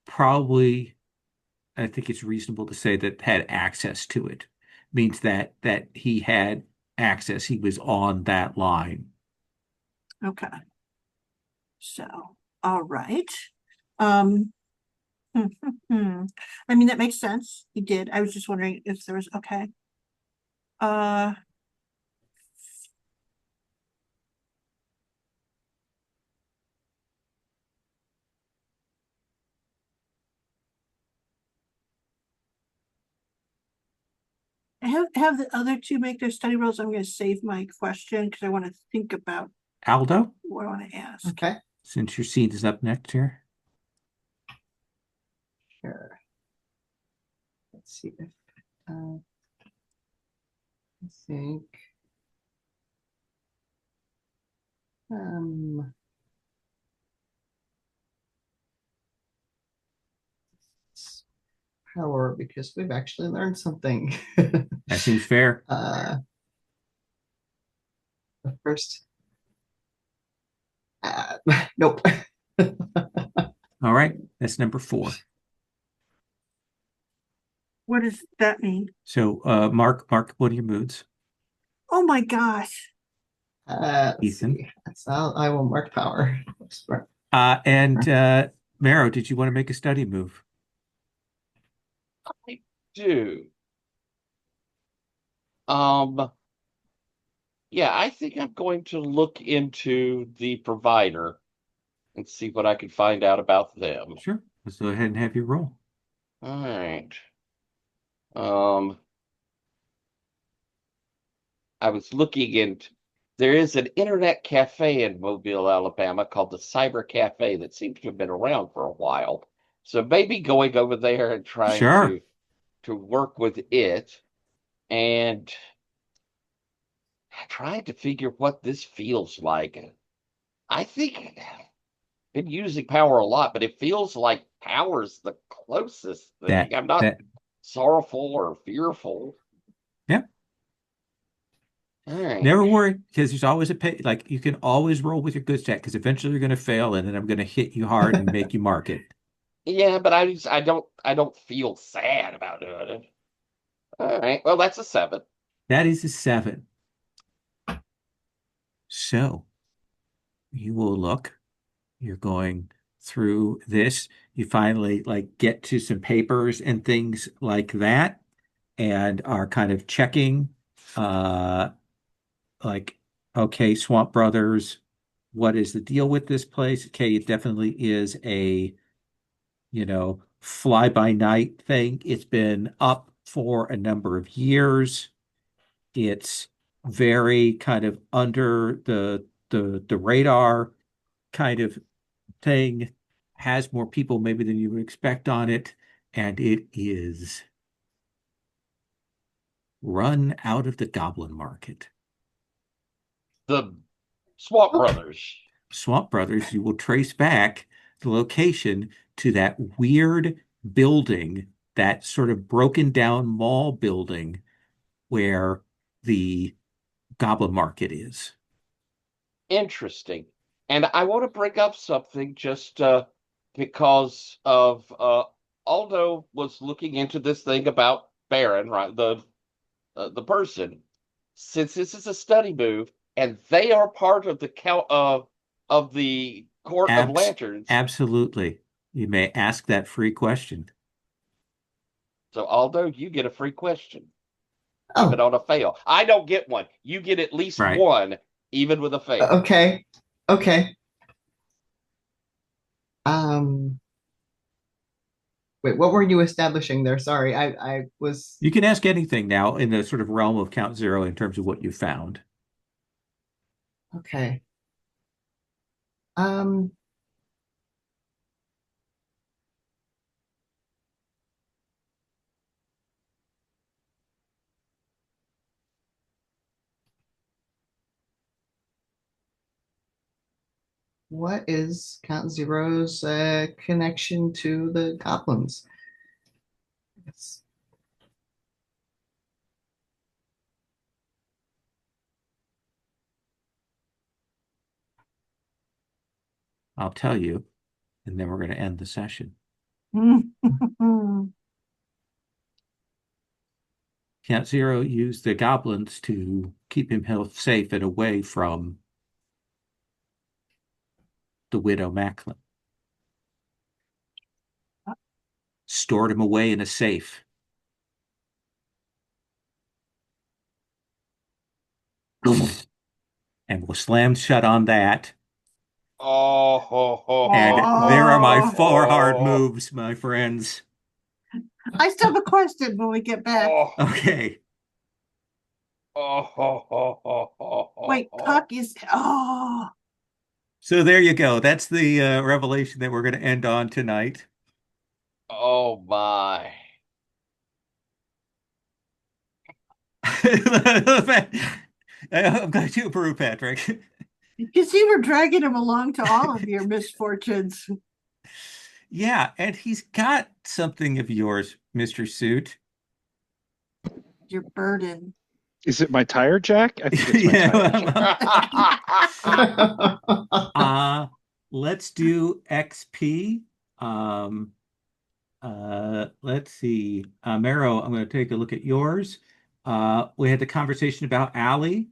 probably I think it's reasonable to say that had access to it means that he had access. He was on that line. Okay. So, all right. Um, I mean, that makes sense. He did. I was just wondering if there was, okay. Uh, have the other two make their study rolls. I'm going to save my question because I want to think about Aldo, what I want to ask. Okay. since your seat is up next here. Sure. Let's see if I think um power, because we've actually learned something. That seems fair. The first nope. All right, that's number 4. What does that mean? So, Mark, what are your moods? Oh my gosh. Let's Ethan. see. I will mark power. And Marrow, did you want to make a study move? I do. Yeah, I think I'm going to look into the provider and see what I can find out about them. Sure. Let's go ahead and have you roll. All right. Um, I was looking into, there is an internet cafe in Mobile, Alabama called the Cyber Cafe that seems to have been around for a while. So maybe going over there and trying Sure. to work with it and trying to figure what this feels like. I think I've been using power a lot, but it feels like power's the closest thing. That I'm not that sorrowful or fearful. yeah. All right. Never worry, because there's always a pay. Like you can always roll with your good stat, because eventually you're going to fail, and then I'm going to hit you hard and make you mark it. Yeah, but I don't feel sad about doing it. All right. Well, that's a 7. That is a 7. So you will look. You're going through this. You finally like get to some papers and things like that, and are kind of checking, uh, like, okay, Swamp Brothers, what is the deal with this place? Okay, it definitely is a, fly by night thing. It's been up for a number of years. It's very kind of under the radar kind of thing, has more people maybe than you would expect on it, and it is run out of the goblin market. The Swamp Okay. Brothers. Swamp Brothers, you will trace back the location to that weird building, that sort of broken down mall building where the goblin market is. Interesting. And I want to bring up something just because of Aldo was looking into this thing about Baron, right? The person. Since this is a study move and they are part of the of the Court of Abs Lanterns, Absolutely. You may ask that free question. so Aldo, you get a free question, even Oh, on a fail. I don't get one. You get at least Right. one, even with a fail. okay. Okay. Um, Wait, what were you establishing there? Sorry, I was You can ask anything now in the sort of realm of Count Zero in terms of what you found. okay. Um, what is Count Zero's connection to the goblins? It's, I'll tell you, and then we're going to end the session. Count Zero used the goblins to keep himself safe and away from the widow Macklin. Stored him away in a safe. And was slammed shut on that. Oh, ho, ho, And ho, there are my Oh, 4 hard ho, moves, my friends. I still have a question when we get back. oh, Okay. oh, ho, ho, ho, ho, ho, Wait, ho. Puck is, oh, So there you go. That's the revelation that we're going to end on tonight. Oh my. I'm glad you approve, Patrick. you see, we're dragging him along to all of your misfortunes. Yeah, and he's got something of yours, Mr. Suit. Your burden. Is it my tire jack? I think it's my tire Yeah. jack. uh, let's do XP. Um, let's see. Marrow, I'm going to take a look at yours. We had the conversation about Allie,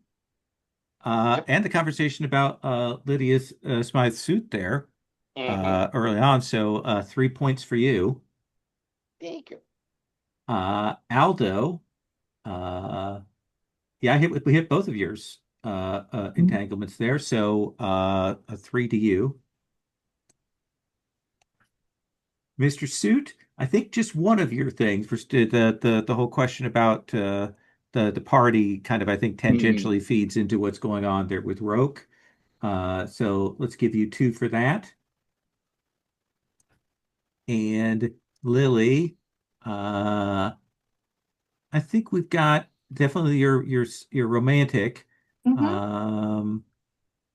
Yep. and the conversation about Lydia's Smythe suit there Hmm. early on. So 3 points for you. Thank you. Aldo, yeah, we hit both of yours entanglements there. So a 3 to you. Mr. Suit, I think just one of your things for the whole question about the party kind of, I think, Hmm. tangentially feeds into what's going on there with Roke. So let's give you 2 for that. and Lily. Uh, I think we've got definitely your romantic. Mhm. Um,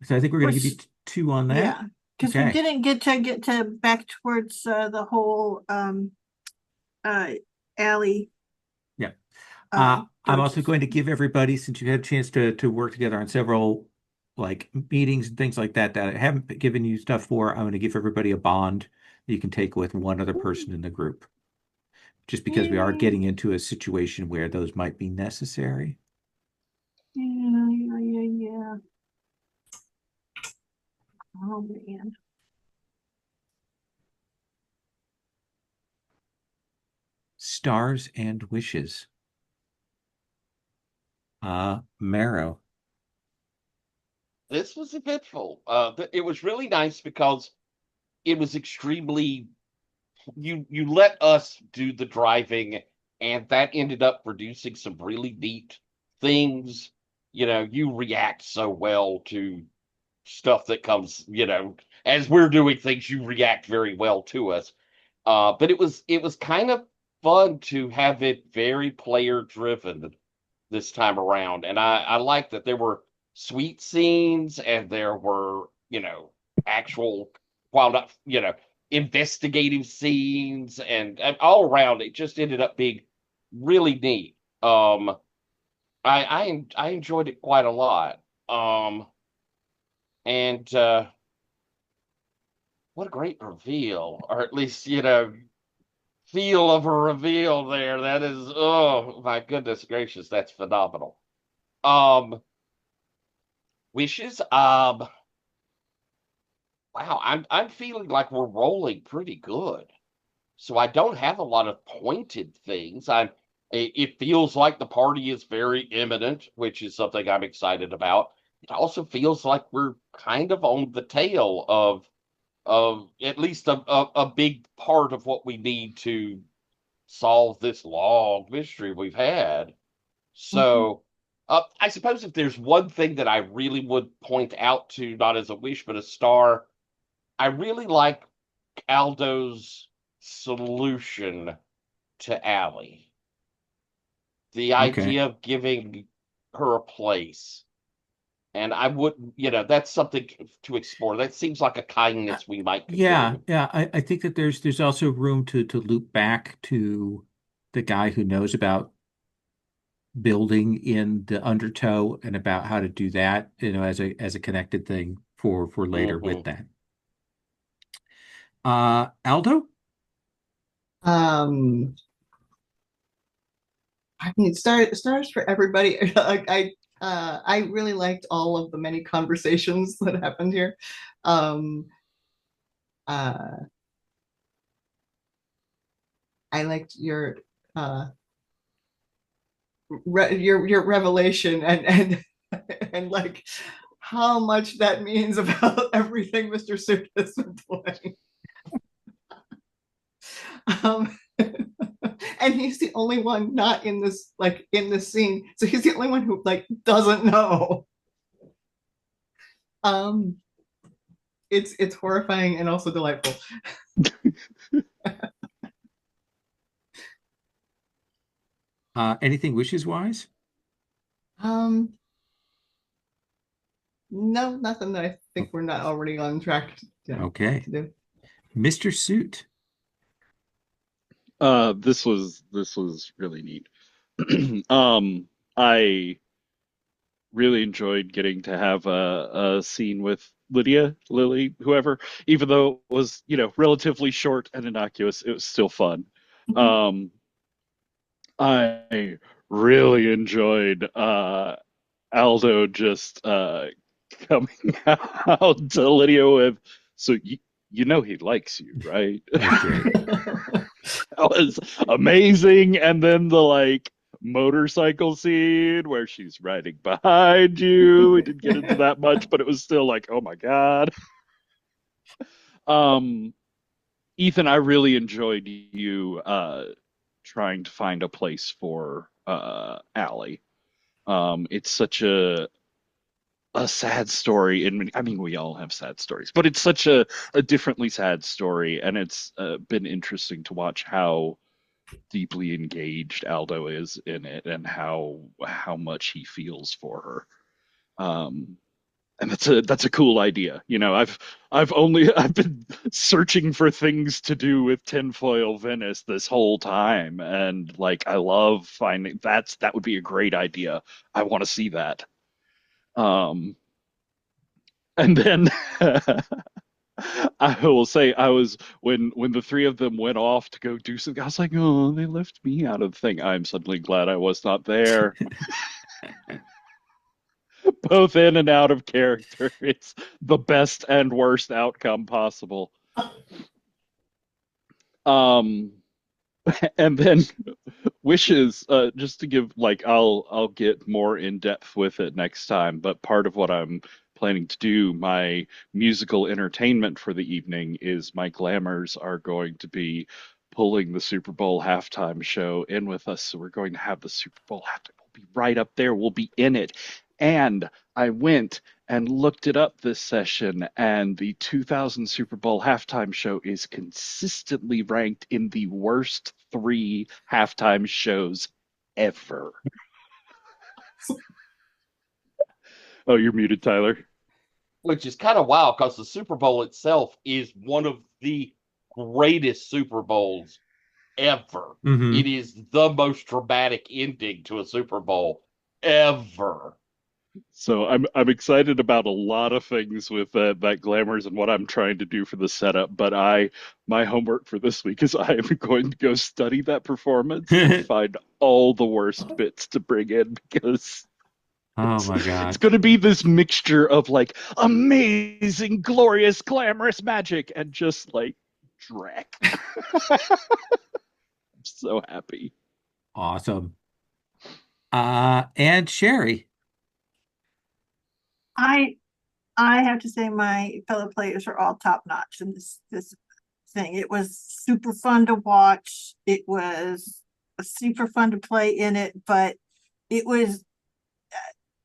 so I think we're We're going to give you s- two on that. yeah, because we Okay. didn't get to back towards the whole uh alley Yeah. I'm also doors. going to give everybody, since you had a chance to work together on several like meetings and things like that that I haven't given you stuff for, I'm going to give everybody a bond that you can take with one other person in the group, just because we are Yeah, getting into a situation where those might be necessary. yeah. Oh man. Stars and wishes. Marrow. This was eventful. It was really nice because it was extremely you let us do the driving, and that ended up producing some really neat things. You react so well to stuff that comes, as we're doing things, you react very well to us. But it was kind of fun to have it very player driven this time around. And I like that there were sweet scenes and there were, actual, while not, investigative scenes, and all around it just ended up being really neat. I enjoyed it quite a lot. And what a great reveal, or at least, feel of a reveal there. That is, oh my goodness gracious, that's phenomenal. Um, Wishes. Wow, I'm feeling like we're rolling pretty good. So I don't have a lot of pointed things. It feels like the party is very imminent, which is something I'm excited about. It also feels like we're kind of on the tail of at least a big part of what we need to solve this long mystery we've had. Mhm. So, I suppose if there's one thing that I really would point out to, not as a wish, but a star, I really like Aldo's solution to Allie. The Okay. idea of giving her a place. And I wouldn't, that's something to explore. That seems like a Uh, kindness we might yeah, continue. yeah. I think that there's also room to loop back to the guy who knows about building in the undertow and about how to do that, as a connected thing for later with Hmm. that. Aldo? Um, I mean, stars for everybody. I really liked all of the many conversations that happened here. Um, uh, I liked uh, your revelation and and like how much that means about everything Mr. Suit has been doing. Um, and he's the only one not in this in this scene, so he's the only one who doesn't know. Um, it's horrifying and also delightful. Anything wishes wise? Um, no, nothing that I think we're not already on track Okay. to do. Mr. Suit. This was really neat. I really enjoyed getting to have a scene with Lydia, Lily, whoever, even though it was, relatively short and innocuous, it was still fun. Mhm. Um, I really enjoyed Aldo just coming out to Lydia with, so you know he likes you, right? That was great. That was amazing. And then the motorcycle scene where she's riding behind you. We didn't get into that much, but it was still like, oh my God. Um, Ethan, I really enjoyed you trying to find a place for Allie. It's such a sad story. And I mean, we all have sad stories, but it's such a differently sad story, and it's been interesting to watch how deeply engaged Aldo is in it, and how much he feels for her. And that's a cool idea. You know, I've been searching for things to do with tinfoil Venice this whole time, and like I love finding that would be a great idea. I want to see that. Um, and then I will say I was when the three of them went off to go do something, I was like, oh, they left me out of the thing. I'm suddenly glad I was not there. Both in and out of character. It's the best and worst outcome possible. Um, and then wishes, just to give like I'll get more in depth with it next time, but part of what I'm planning to do, my musical entertainment for the evening, is my glamours are going to be pulling the Super Bowl halftime show in with us. So we're going to have the Super Bowl halftime. We'll be right up there. We'll be in it. And I went and looked it up this session, and the 2000 Super Bowl halftime show is consistently ranked in the worst three halftime shows ever. Oh, you're muted, Tyler. Which is kind of wild because the Super Bowl itself is one of the greatest Super Bowls ever. It Mm-hmm. is the most dramatic ending to a Super Bowl ever. So I'm excited about a lot of things with that glamours and what I'm trying to do for the setup. But my homework for this week is I am going to go study that performance and find all the worst bits to bring in, because Oh my it's God. going to be this mixture of like amazing, glorious, glamorous magic and just like dreck. I'm so happy. Awesome. And Sherry. I I have to say my fellow players are all top notch in this thing. It was super fun to watch. It was super fun to play in it, but it was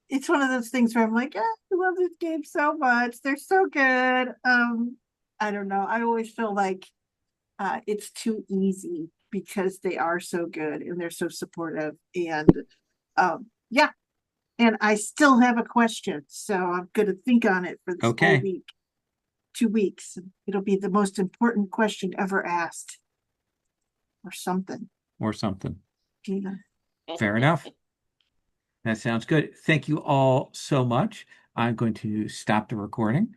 it's one of those things where I'm like, I love this game so much. They're so good. I don't know. I always feel like it's too easy because they are so good and they're so supportive. And yeah, and I still have a question, so I'm going to think on it for this whole Okay. week, 2 weeks. It'll be the most important question ever asked, or something. Or something. Yeah. Fair enough. That sounds good. Thank you all so much. I'm going to stop the recording.